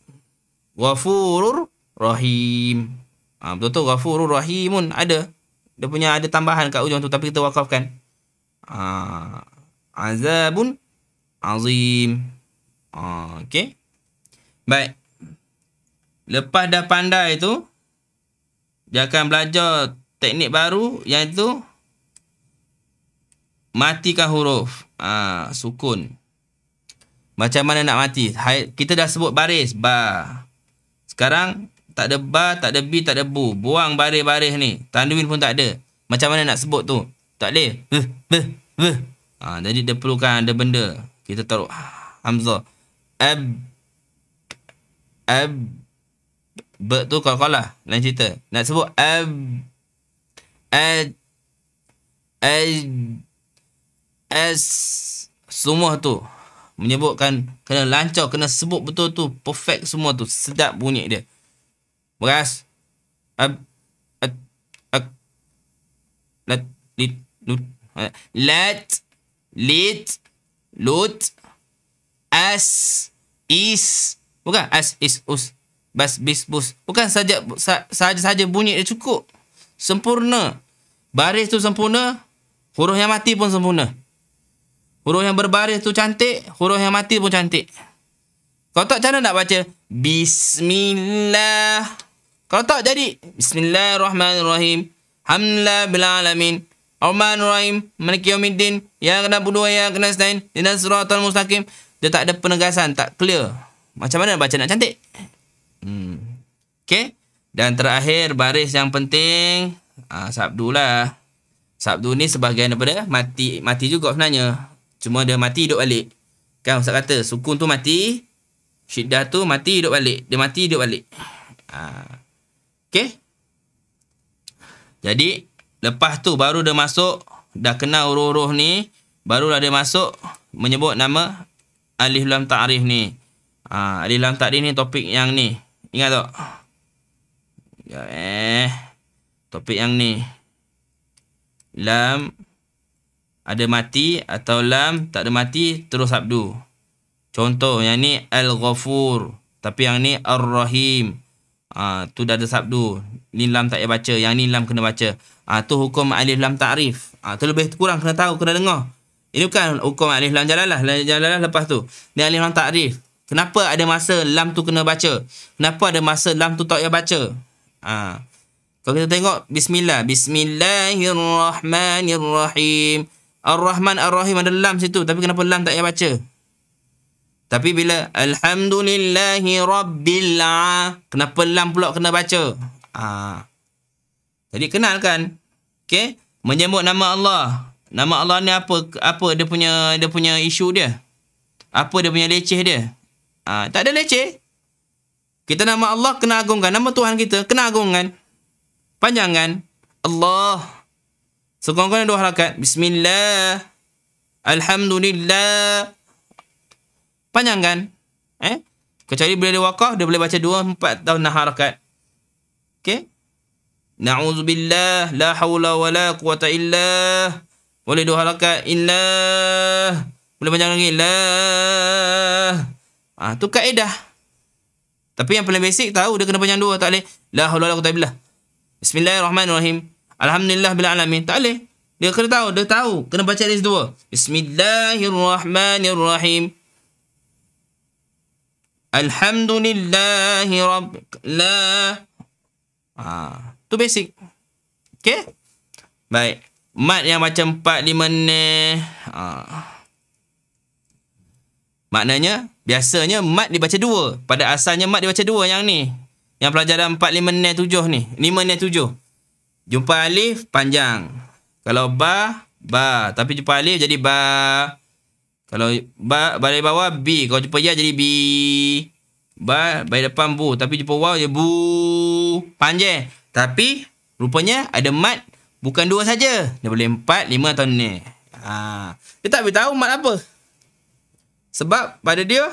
Ghafurur rahim. Betul-betul ghafurur rahimun ada. Dia punya ada tambahan kat ujung tu, tapi kita wakafkan. Azabun azim. Okay. Baik. Lepas dah pandai tu, dia akan belajar teknik baru, iaitu matikan huruf. Sukun. Macam mana nak mati? Kita dah sebut baris. Ba. Sekarang tak ada ba, tak ada bi, tak ada bu. Buang baris-baris ni. Tanwin pun tak ada. Macam mana nak sebut tu? Tak boleh. Jadi dia perlukan ada benda. Kita taruh hamzah. Ber tu kalah. Lain cerita. Nak sebut semua tu menyebutkan kena lancar, kena sebut betul tu, perfect semua tu, sedap bunyi dia. Beras lat lit lut as is, bukan as is us bas bis bus, bukan saja bunyi dia cukup sempurna. Baris tu sempurna, huruf yang mati pun sempurna. Huruf yang berbaris tu cantik, huruf yang mati pun cantik. Kalau tak, macam mana nak baca? Bismillah. Kalau tak jadi Bismillahirrahmanirrahim. Hamdulillah bil alamin. Ar-Rahmanir-Rahim. Maliki yaumiddin. Ya na'budu wa iyyaka nasta'in. Ihdinas siratal mustaqim. Dia tak ada penegasan, tak clear. Macam mana nak baca nak cantik? Okay. Dan terakhir, baris yang penting, sabdu lah. Sabdu ni sebahagian daripada mati juga sebenarnya. Cuma dia mati hidup balik. Kan Ustaz kata sukun tu mati, syiddah tu mati hidup balik. Dia mati hidup balik. Okay. Jadi lepas tu baru dia masuk, dah kenal huruf-huruf ni, barulah dia masuk menyebut nama alif lam ta'rif ni. Alif lam ta'rif ni topik yang ni. Ingat tak? Topik yang ni. Lam ada mati atau lam tak ada mati, terus sabdu. Contoh yang ni Al-Ghafur, tapi yang ni Ar-Rahim. Tu dah ada sabdu. Ni lam tak payah baca, yang ni lam kena baca. Tu hukum alif lam ta'rif. Tu lebih kurang kena tahu, kena dengar. Ini bukan hukum alif lam jalalah. Jalalah lepas tu. Ni alif lam ta'rif. Kenapa ada masa lam tu kena baca? Kenapa ada masa lam tu tak payah baca? Kalau kita tengok bismillah, Bismillahirrahmanirrahim. Ar-Rahman, Ar-Rahim ada lam situ, tapi kenapa lam tak payah baca? Tapi bila Alhamdulillahi Rabbil kenapa lam pula kena baca? Jadi kenal kan? Okay? Menyebut nama Allah. Nama Allah ni apa dia punya isu dia? Apa dia punya leceh dia? Tak ada leceh. Kita nama Allah kena agungkan. Nama Tuhan kita kena agungkan. Panjangan Allah. Sekurang-kurangnya 2 harakat. Bismillah. Alhamdulillah. Panjang kan? Kecuali bila dia waqaf, dia boleh baca 2-4 tahun harakat. Okey? Na'udzubillah, la haula wa la quwata illa. Boleh 2 harakat. Illah. Boleh panjang lagi. La. Tu kaedah. Tapi yang paling basic tahu dia kena panjang 2, tak boleh. La haula wa la quwata illa. Bismillahirrahmanirrahim. Alhamdulillah bil alamin. Tak boleh. Dia kena tahu, kena baca at least 2. Bismillahirrahmanirrahim. Alhamdulillahi rabbil la. Tu basic. Okey? Baik. Mat yang macam 4-5 ni. Maknanya biasanya mat dibaca 2. Pada asalnya mat dibaca 2 yang ni. Yang pelajaran 4-5 ni 7 ni. 5 ni 7. Jumpa alif panjang. Kalau ba. Tapi jumpa alif jadi ba. Kalau ba balik bawah b. Kalau jumpa ya jadi b. Ba balik depan bu. Tapi jumpa waw je bu. Panjang. Tapi rupanya ada mat bukan 2 saja. Dia boleh 4, 5 atau ni. Dia tak beritahu mat apa. Sebab pada dia,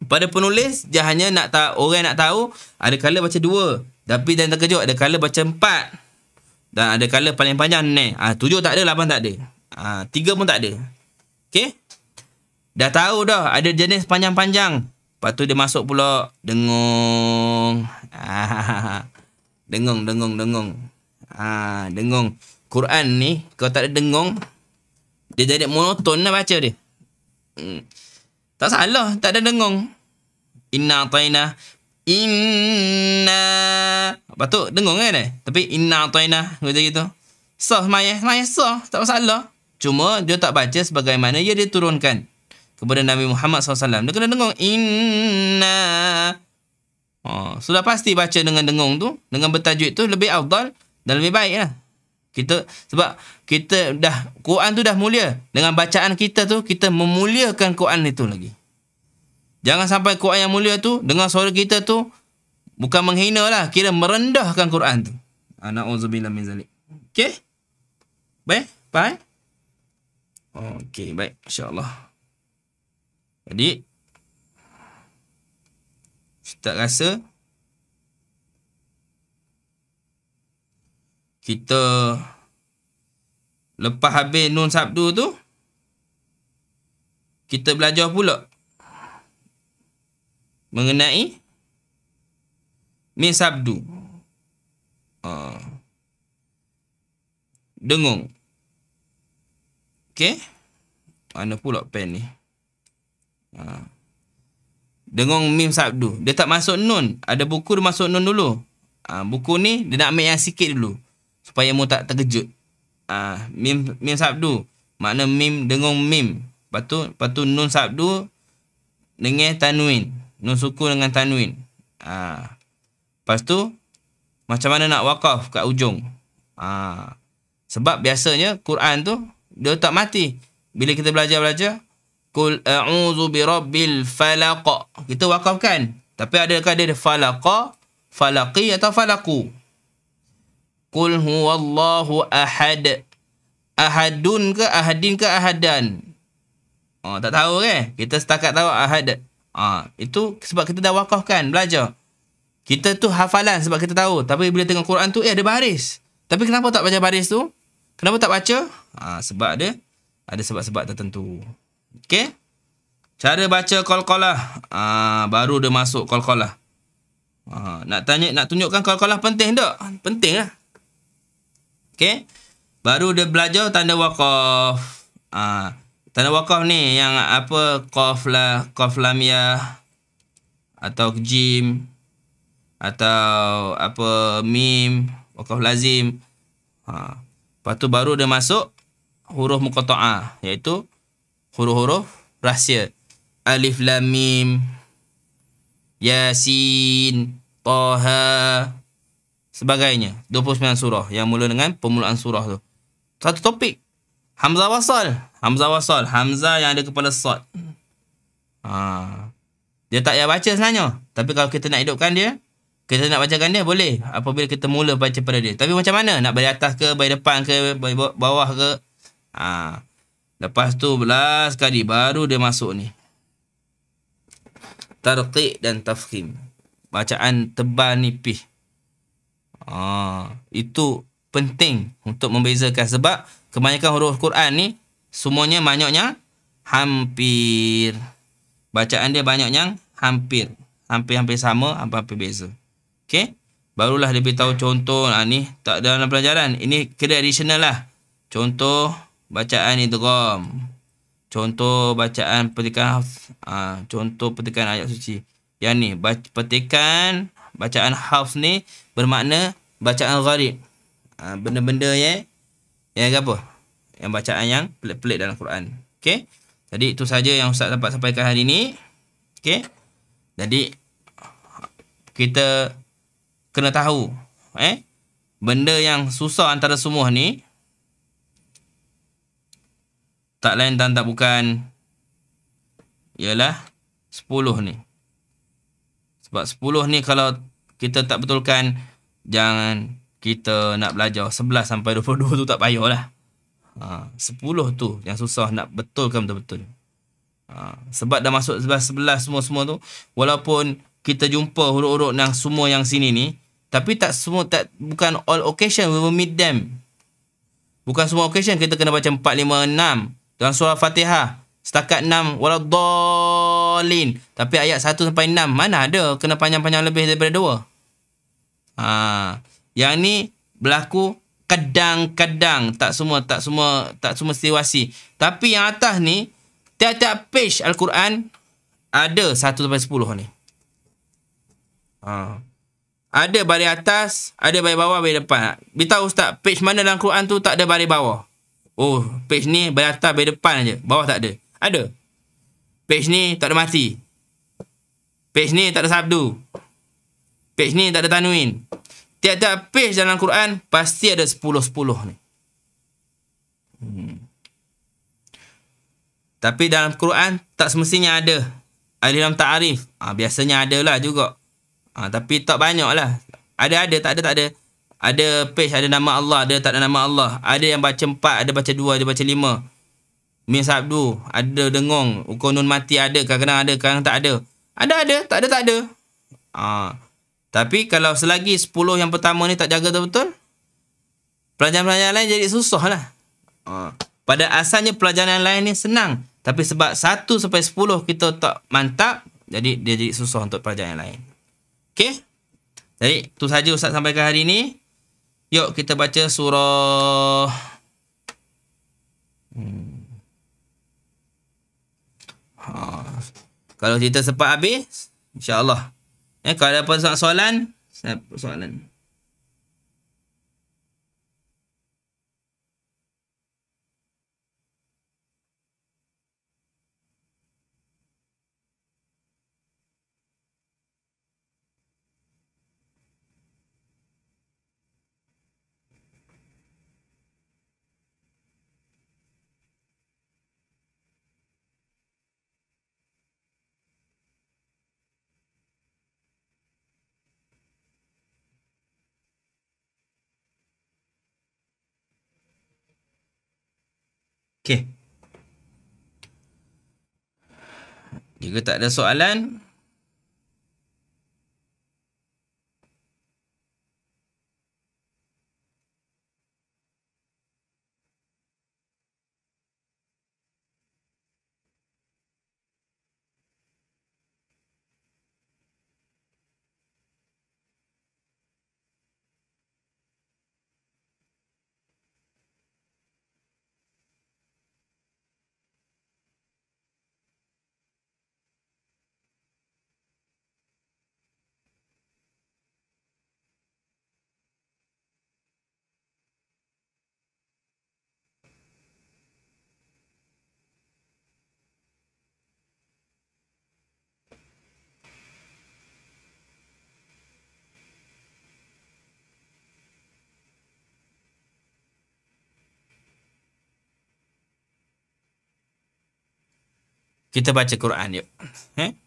pada penulis dia hanya nak tahu, orang nak tahu ada kala baca 2. Tapi dan terkejut ada kala baca 4. Dan ada kala paling panjang ni. 7 tak ada, 8 tak ada. 3 pun tak ada. Okey? Dah tahu dah ada jenis panjang-panjang. Lepas tu dia masuk pula dengung. Dengung. Dengung. Quran ni kalau tak ada dengung, dia jadi monoton lah baca dia. Tak salah, tak ada dengung. Inna ataina. Lepas tu dengung kan tapi inna ataina macam gitu. Sah maya sah, tak masalah. Cuma dia tak baca sebagaimana dia diturunkan kepada Nabi Muhammad SAW. Dia kena dengung. Inna. Sudah pasti baca dengan dengung tu, dengan bertajwid tu lebih afdal dan lebih baik lah. Sebab kita dah, Quran tu dah mulia. Dengan bacaan kita tu, kita memuliakan Quran itu lagi. Jangan sampai Quran yang mulia tu, dengan suara kita tu, bukan menghina lah, kira merendahkan Quran tu. Na'udzubillah min zalik. Okey? Baik? Faham? Okey, baik. InsyaAllah. Jadi, Ustaz rasa kita lepas habis Nun Sabdu tu, kita belajar pula mengenai Min Sabdu. Dengung. Okey? Mana pula pen ni? Dengung Mim Sabdu. Dia tak masuk Nun. Ada buku dia masuk Nun dulu. Buku ni dia nak ambil yang sikit dulu supaya mu tak terkejut. Mim Sabdu. Makna Mim, dengung Mim. Lepas tu Nun Sabdu dengan tanwin. Nun sukun dengan tanwin. Lepas tu macam mana nak wakaf kat ujung. Sebab biasanya Quran tu dia tak mati. Bila kita belajar Qul a'udzu birabbil falaq, kita wakafkan. Tapi adakah dia falaqa, falaqi atau falaku? Qul huwallahu ahad. Ahadun ke ahadin ke ahadan? Tak tahu kan? Kita setakat tahu ahad. Itu sebab kita dah wakafkan, belajar. Kita tu hafalan sebab kita tahu. Tapi bila tengok Quran tu, ada baris. Tapi kenapa tak baca baris tu? Kenapa tak baca? Sebab dia ada sebab-sebab tertentu. Okey? Cara baca qalqalah. Baru dia masuk qalqalah. Nak tunjukkan qalqalah penting tak? Penting lah. Okey? Baru dia belajar tanda waqaf. Tanda waqaf ni yang apa, qaf lam ya atau jim atau apa mim, waqaf lazim. Lepas tu baru dia masuk huruf muqatta'ah, iaitu huruf-huruf rahsia. Alif lam mim, Yasin, Taha, sebagainya. 29 surah yang mula dengan permulaan surah tu. Satu topik. Hamzah wasal. Hamzah yang ada kepala sad. Dia tak payah baca sebenarnya. Tapi kalau kita nak hidupkan dia, kita nak bacakan dia, boleh. Apabila kita mula baca pada dia. Tapi macam mana? Nak bagi atas ke, bagi depan ke, bagi bawah ke? Lepas tu belas kali baru dia masuk ni. Tarqiq dan tafkhim. Bacaan tebal nipis. Itu penting untuk membezakan sebab kebanyakan huruf Quran ni semuanya banyaknya hampir. Bacaan dia banyak yang hampir. Hampir-hampir sama, hampir-hampir beza. Okey? Barulah dia beritahu contoh. Ni tak ada dalam pelajaran. Ini kira additional lah. Contoh bacaan idgham. Contoh bacaan petikan hafz. Contoh petikan ayat suci. Yang ni, petikan bacaan hafz ni bermakna bacaan gharib. Benda-benda yang apa? Yang bacaan yang pelik-pelik dalam Quran. Okey? Jadi itu saja yang Ustaz dapat sampaikan hari ini. Okey? Jadi kita kena tahu benda yang susah antara semua ni tak lain dan tak bukan ialah 10 ni. Sebab 10 ni kalau kita tak betulkan, jangan kita nak belajar 11 sampai 22 tu tak payahlah. 10 tu yang susah nak betulkan betul-betul. Sebab dah masuk 11 semua tu, walaupun kita jumpa huruf-huruf yang semua yang sini ni, tapi bukan all occasion we will meet them. Bukan semua occasion kita kena baca 4, 5, 6 dalam surah Fatihah. Setakat 6 waladdallin. Tapi ayat 1 sampai 6 mana ada kena panjang-panjang lebih daripada 2. Yang ni berlaku kadang-kadang, tak semua situasi. Tapi yang atas ni tiap-tiap page Al-Quran ada 1 sampai 10 ni. Ada baris atas, ada baris bawah, baris depan. Beritahu Ustaz, page mana dalam Quran tu tak ada baris bawah? Oh, page ni baris atas, baris depan je. Bawah tak ada. Ada. Page ni tak ada mati. Page ni tak ada sabdu. Page ni tak ada tanwin. Tiap-tiap page dalam Quran pasti ada 10-10 ni. Tapi dalam Quran tak semestinya ada. Alif lam ta'arif. Biasanya ada lah juga. Tapi tak banyak lah. Ada, tak ada. Ada page ada nama Allah, ada tak ada nama Allah. Ada yang baca 4, ada baca 2, ada baca 5. Min sabdu, ada dengung. Ukur nun mati ada, kadang-kadang ada, kadang tak ada. Ada, tak ada. Tapi kalau selagi 10 yang pertama ni tak jaga betul-betul, pelajaran-pelajaran lain jadi susah lah. Pada asalnya pelajaran lain ni senang. Tapi sebab 1 sampai 10 kita tak mantap, jadi dia jadi susah untuk pelajaran yang lain. Okey? Jadi, itu saja Ustaz sampaikan hari ini. Yuk kita baca surah... Kalau kita sempat habis, insya-Allah. Kalau ada apa soalan, soalan. Okey. Jika tak ada soalan, kita baca Quran yuk.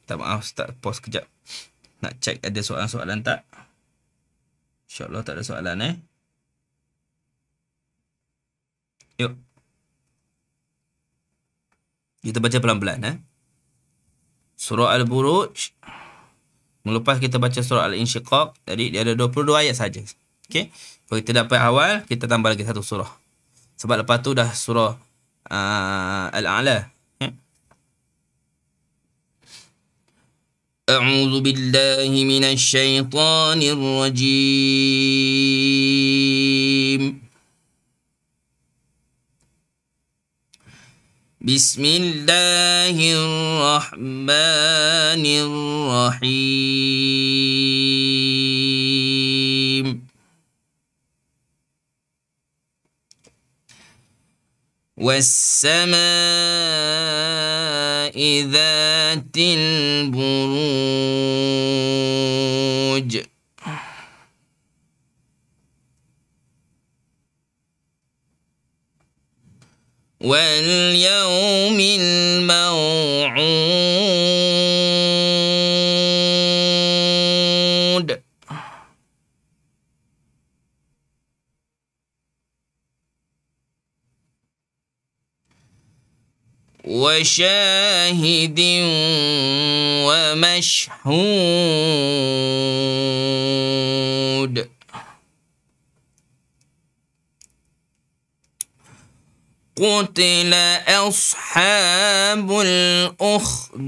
Tak maaf, Ustaz pause kejap. Nak check ada soalan-soalan tak? InsyaAllah tak ada soalan Yuk. Kita baca pelan-pelan. Surah Al-Buruj. Melepas kita baca surah Al-Insyiqaq. Tadi dia ada 22 ayat saja. Okey. Kalau kita dapat awal, kita tambah lagi satu surah. Sebab lepas tu dah surah Al-A'la. A'udzu billahi minasy syaithanir rajim. Bismillahirrahmanirrahim. وَالسَّمَاءِ ذَاتِ الْبُرُوجِ وَالْيَوْمِ الْمَوْعُودِ وشاهد ومشهود قتل أصحاب الأخدود.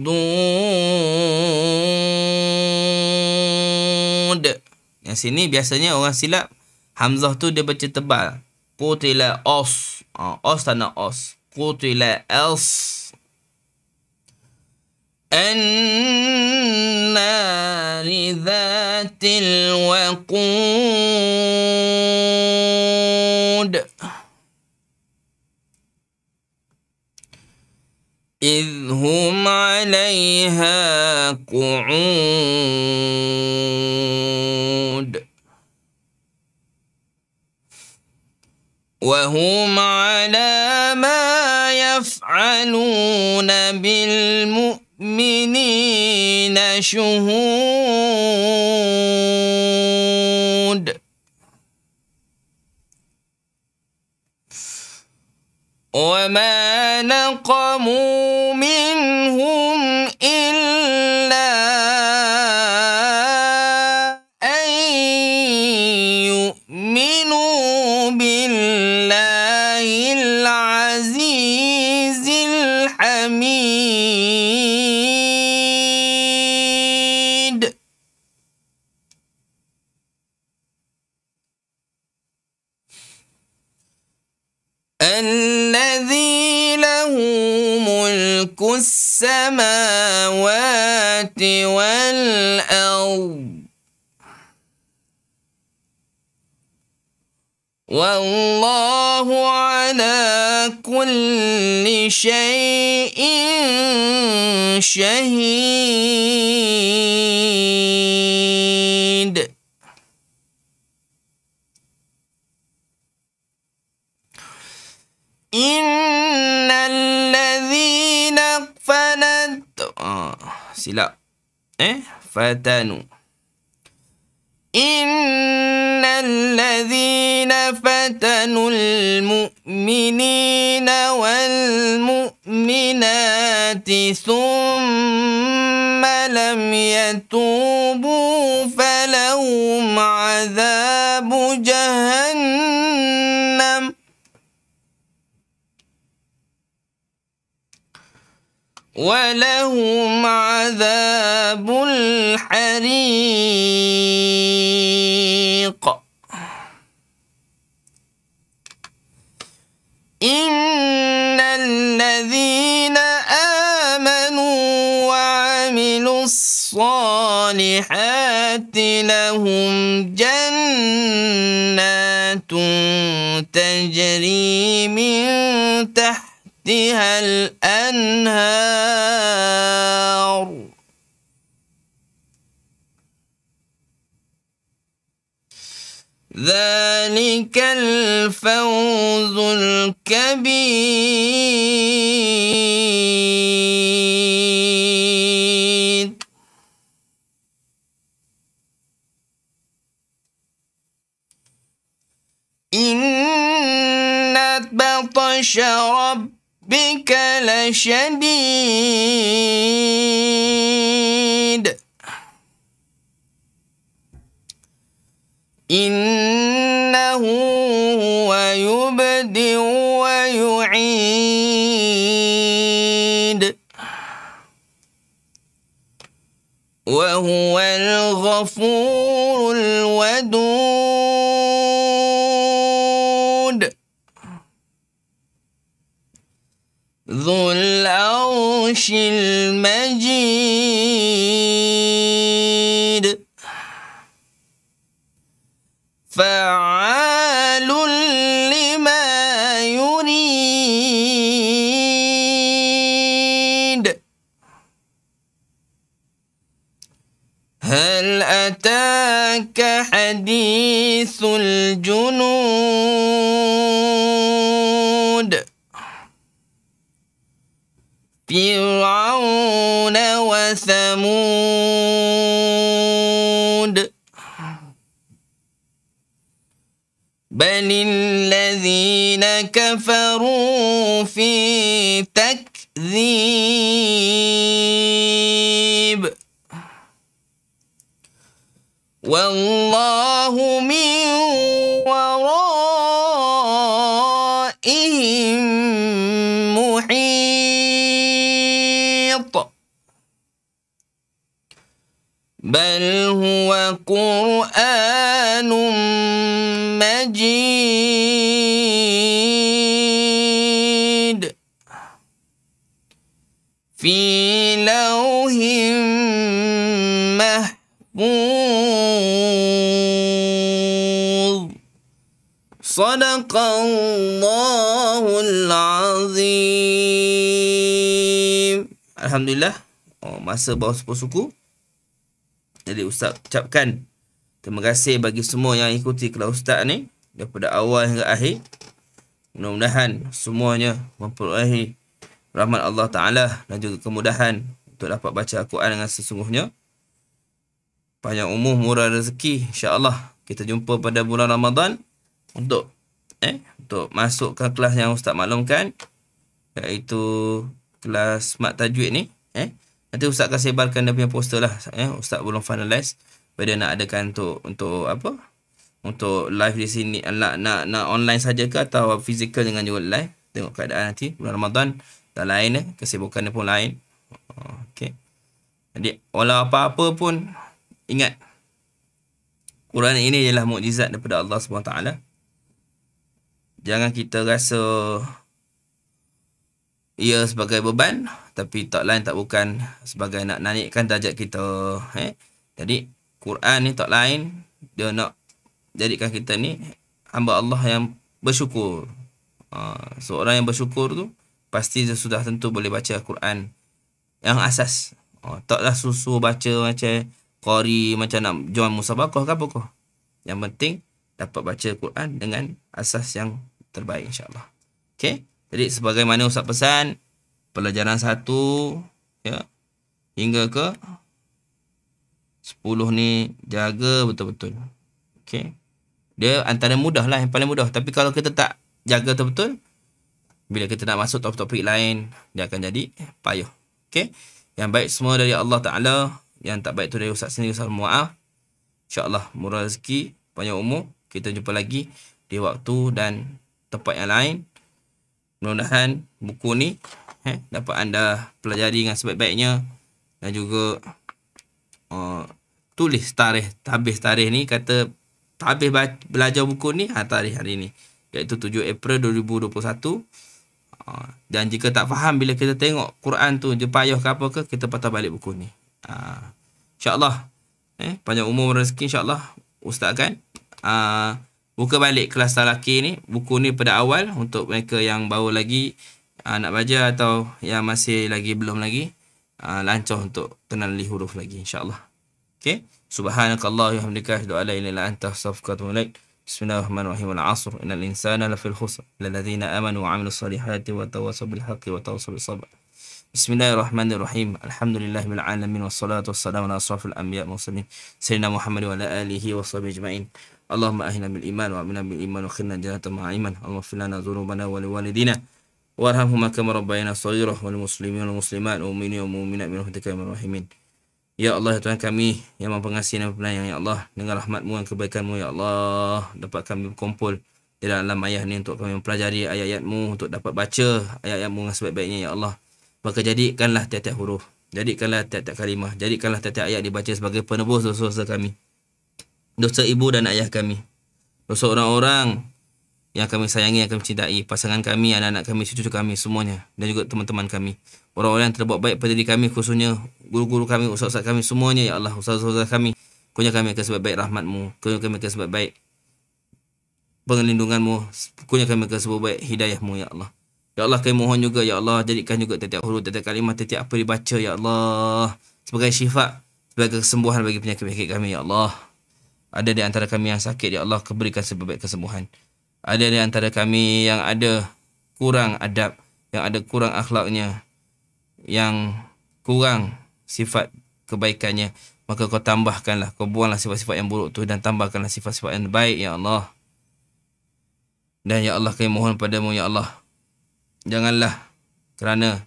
Yang sini biasanya orang silap Hamzah tu dia baca tebal. Qutila os. Os tak nak os. Qutila els. النار ذات الوقود إذ هم عليها قعود وهم على ما يفعلون بالمؤمنين شهود وما نقموا منهم إلا أن يؤمنوا بالله العزيز الحميد الذي له ملك السماوات والأرض والله على كل شيء شهيد إن الذين silap فتنوا إن الذين فتنوا المؤمنين والمؤمنات ثم لم يتوبوا فلهم عذاب جهنم ولهم عذاب الحريق إن الذين آمنوا وعملوا الصالحات لهم جنات تجري من تحتها الأنهار ذلك الفوز الكبير إن بطش ربك ربك لشديد إنه هو يبدئ ويعيد وهو الغفور الودود ذو العرش المجيد فعال لما يريد هل أتاك حديث الجنود فرعون وثمود بل الذين كفروا في تكذيب والله من ورائهم محيط بل هو قرآن مجيد في لوح محفوظ صدق الله العظيم. Alhamdulillah, masa bawa suku. Jadi Ustaz ucapkan terima kasih bagi semua yang ikuti kelas Ustaz ni daripada awal hingga akhir. Mudah-mudahan semuanya memperoleh rahmat Allah Ta'ala dan juga kemudahan untuk dapat baca Al-Quran dengan sesungguhnya. Panjang umur, murah rezeki, insya-Allah. Kita jumpa pada bulan Ramadan untuk masuk ke kelas yang Ustaz maklumkan, iaitu kelas Mat Tajwid ni. Nanti Ustaz akan sebarkan dia punya poster lah. Ustaz belum finalize whether nak adakan untuk apa? Untuk live di sini, nak online saja ke atau physical dengan juga live. Tengok keadaan nanti. Bulan Ramadan dah lain, kesibukan dia pun lain. Okey. Jadi walau apa-apa pun ingat, Quran ini ialah mukjizat daripada Allah SWT. Jangan kita rasa ia sebagai beban, tapi tak lain tak bukan sebagai nak naikkan darjat kita. Jadi Quran ni tak lain, dia nak jadikan kita ni hamba Allah yang bersyukur. Seorang yang bersyukur tu pasti dia sudah tentu boleh baca Quran yang asas. Taklah susu baca macam qari, macam nak jual musabaqah ke apa ke. Yang penting dapat baca Quran dengan asas yang terbaik, insya-Allah. Okey. Jadi sebagaimana Ustaz pesan, pelajaran 1 hingga ke 10 ni jaga betul-betul. Okey. Dia antara mudah lah, yang paling mudah. Tapi kalau kita tak jaga betul-betul, bila kita nak masuk topik-topik lain, dia akan jadi payah. Okey. Yang baik semua dari Allah Ta'ala, yang tak baik tu dari Ustaz sendiri, Ustaz maaf. InsyaAllah murah rezeki, panjang umur. Kita jumpa lagi di waktu dan tempat yang lain. Mudah-mudahan buku ni dapat anda pelajari dengan sebaik-baiknya, dan juga tulis tarikh, habis tarikh ni, kata habis belajar buku ni, tarikh hari ni, iaitu 7 April 2021. Dan jika tak faham bila kita tengok Quran tu je payah ke apa ke, kita patah balik buku ni. InsyaAllah panjang umur rezeki, insyaAllah Ustaz akan buka balik kelas talaki ni, buku ni pada awal untuk mereka yang baru lagi nak belajar atau yang masih lagi belum lagi lancar untuk kenali huruf lagi, insyaAllah. Okay. Subhanakallah wa hamdika asyhadu an la ilaha illa anta astaghfiruka wa atubu ilaik. Bismillahirrahmanirrahim. Wal 'asr innal insana lafil khusr illa alladhina amanu wa 'amilus solihati wa tawassaw bil haqqi wa tawassaw bis sabr. Bismillahirrahmanirrahim. Alhamdulillahil alamin wassalatu wassalamu ala asrafil anbiya wal mursalin sayyidina Muhammad wa ala alihi wa sahbihi ajma'in. Allahumma ahina bil iman wa amina bil iman wa khilna jannata ma'a iman. Allahumma fir lana dhunubana wa liwalidina warhamhuma kama rabbayana shaghira wal muslimin wal muslimat wal mu'minin wal mu'minat bi rahmatika ya arhamar rahimin. Ya Allah, ya Tuhan kami yang Maha Pengasih dan Penyayang, ya Allah, dengan rahmat-Mu dan kebaikan-Mu, ya Allah, dapat kami berkumpul di dalam ayat ni untuk kami mempelajari ayat-ayat-Mu, untuk dapat baca ayat-ayat-Mu dengan sebaik-baiknya, ya Allah. Maka jadikanlah tiap-tiap huruf, jadikanlah tiap-tiap kalimah, jadikanlah tiap-tiap ayat dibaca sebagai penebus dosa-dosa kami, dosa ibu dan ayah kami, dosa orang-orang yang kami sayangi, yang kami cintai, pasangan kami, anak-anak kami, cucu kami, semuanya, dan juga teman-teman kami, orang-orang yang terbuat baik pada diri kami, khususnya guru-guru kami, ustaz-ustaz kami, semuanya, ya Allah, ustaz-ustaz kami, kurnia kami akan sebaik-baik rahmat-Mu, kurnia kami akan sebaik-baik pengelindungan-Mu, kurnia kami akan sebaik-baik hidayah-Mu, ya Allah. Ya Allah, kami mohon juga, ya Allah, jadikan juga tiap-tiap huruf, tiap-tiap kalimah, tiap-tiap apa dibaca, ya Allah, sebagai syifa, sebagai kesembuhan bagi penyakit-penyakit kami, ya Allah. Ada di antara kami yang sakit, ya Allah, berikan sebaik kesembuhan. Ada di antara kami yang ada kurang adab, yang ada kurang akhlaknya, yang kurang sifat kebaikannya, maka kau tambahkanlah, kau buanglah sifat-sifat yang buruk tu dan tambahkanlah sifat-sifat yang baik, ya Allah. Dan ya Allah, kami mohon padamu, ya Allah, janganlah kerana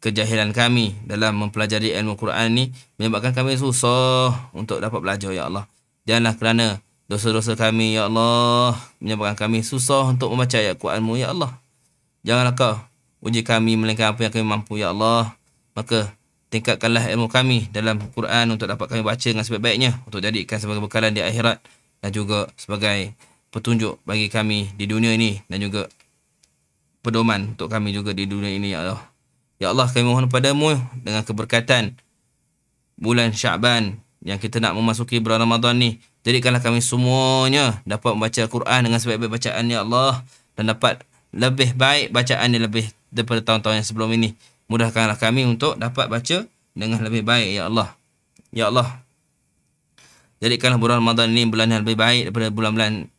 kejahilan kami dalam mempelajari ilmu Quran ni menyebabkan kami susah untuk dapat belajar, ya Allah. Janganlah kerana dosa-dosa kami, ya Allah, menyebabkan kami susah untuk membaca ayat Quran-Mu, ya Allah. Janganlah kau uji kami melainkan apa yang kami mampu, ya Allah. Maka tingkatkanlah ilmu kami dalam Quran untuk dapat kami baca dengan sebaik-baiknya, untuk jadikan sebagai bekalan di akhirat dan juga sebagai petunjuk bagi kami di dunia ini dan juga pedoman untuk kami juga di dunia ini, ya Allah. Ya Allah, kami mohon padamu dengan keberkatan bulan Sya'ban yang kita nak memasuki bulan Ramadan ni, jadikanlah kami semuanya dapat membaca Al-Quran dengan sebaik-baik bacaan, ya Allah, dan dapat lebih baik bacaan yang lebih daripada tahun-tahun yang sebelum ini. Mudahkanlah kami untuk dapat baca dengan lebih baik, ya Allah. Ya Allah, jadikanlah bulan Ramadan ini bulan yang lebih baik daripada bulan-bulan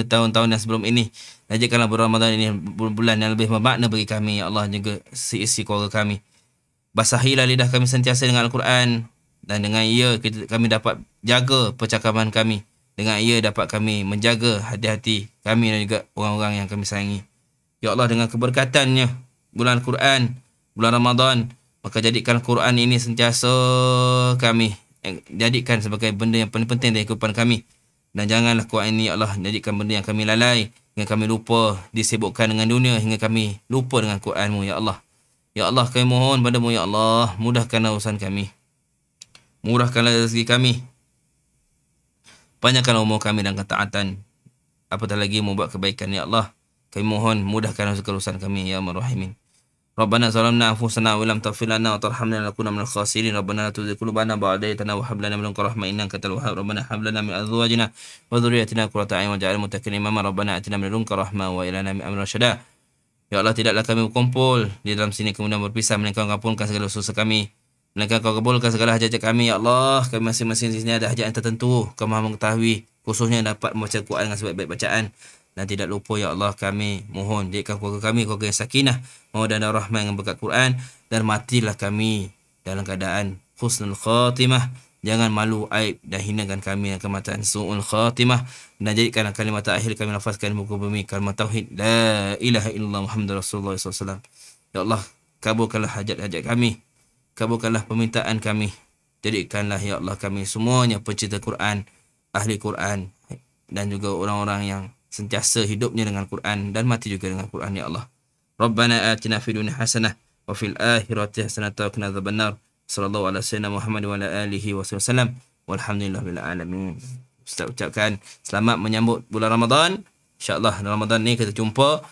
tahun-tahun yang sebelum ini. Dan jadikanlah bulan Ramadan ini bulan yang lebih bermakna bagi kami, ya Allah, juga seisi keluarga kami. Basahilah lidah kami sentiasa dengan Al-Quran, dan dengan ia kami dapat jaga percakapan kami. Dengan ia dapat kami menjaga hati-hati kami dan juga orang-orang yang kami sayangi. Ya Allah, dengan keberkatannya bulan Quran, bulan Ramadan, maka jadikan Quran ini sentiasa kami jadikan sebagai benda yang paling penting dalam kehidupan kami. Dan janganlah Quran ini, ya Allah, jadikan benda yang kami lalai, hingga kami lupa, disibukkan dengan dunia, hingga kami lupa dengan Quran-Mu, ya Allah. Ya Allah, kami mohon padamu, ya Allah, mudahkanlah urusan kami, murahkanlah rezeki kami, panjangkanlah umur kami dan ketaatan, apatah lagi membuat kebaikan, ya Allah. Kami mohon mudahkanlah segala urusan kami, ya Arhamar Rahimin. Rabbana zalamna anfusana wa lam taghfir lana wa tarhamna lanakunanna minal khasirin. Rabbana la tuzigh qulubana ba'da idh hadaytana wa hab lana min ladunka rahmah innaka antal wahhab. Rabbana hab lana min azwajina wa dhurriyyatina qurrata a'yun waj'alna lil muttaqina imama. Rabbana atina min ladunka rahmah wa hab lana min amrina rasyada. Ya Allah, tidaklah kami berkumpul di dalam sini kemudian berpisah, melainkan Kau ampunkan segala dosa kami, melainkan Kau kabulkan segala hajat kami, ya Allah. Kami masing-masing di sini ada hajat yang tertentu, Kau Maha mengetahui, khususnya dapat membaca Quran dengan sebaik-baik bacaan. Dan tidak lupa, ya Allah, kami mohon jadikan keluarga kami keluarga yang sakinah, mawaddah dan rahmah dengan berkat Quran, dan matilah kami dalam keadaan husnul khatimah. Jangan malu, aib dan hinakan kami dengan kematian su'ul khatimah, dan jadikanlah kalimat akhir kami lafazkan muka bumi kalimat tauhid la ilaha illallah Muhammadur Rasulullah SAW. Ya Allah, kabulkanlah hajat-hajat kami, kabulkanlah permintaan kami, jadikanlah, ya Allah, kami semuanya pencinta Quran, ahli Quran, dan juga orang-orang yang sentiasa hidupnya dengan Quran dan mati juga dengan Quran, ya Allah. Rabbana atina fid dunya hasanah wa fil akhirati hasanah wa qina adzabannar. Sallallahu ala sayyidina Muhammad wa ala alihi wasallam. Walhamdulillahil alamin. Ustaz ucapkan selamat menyambut bulan Ramadan. InsyaAllah Ramadan ni kita jumpa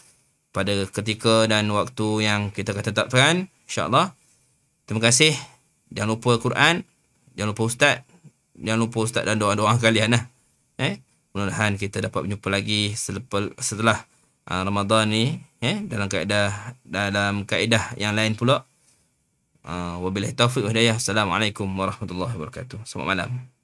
pada ketika dan waktu yang kita akan tetapkan, InsyaAllah. Terima kasih. Jangan lupa Quran, jangan lupa Ustaz, jangan lupa Ustaz dan doa-doa kalian lah. Mudah-mudahan kita dapat berjumpa lagi setelah Ramadan ni, dalam kaedah yang lain pula. Wabillahi taufiq wa hidayah. Assalamualaikum warahmatullahi wabarakatuh. Selamat malam.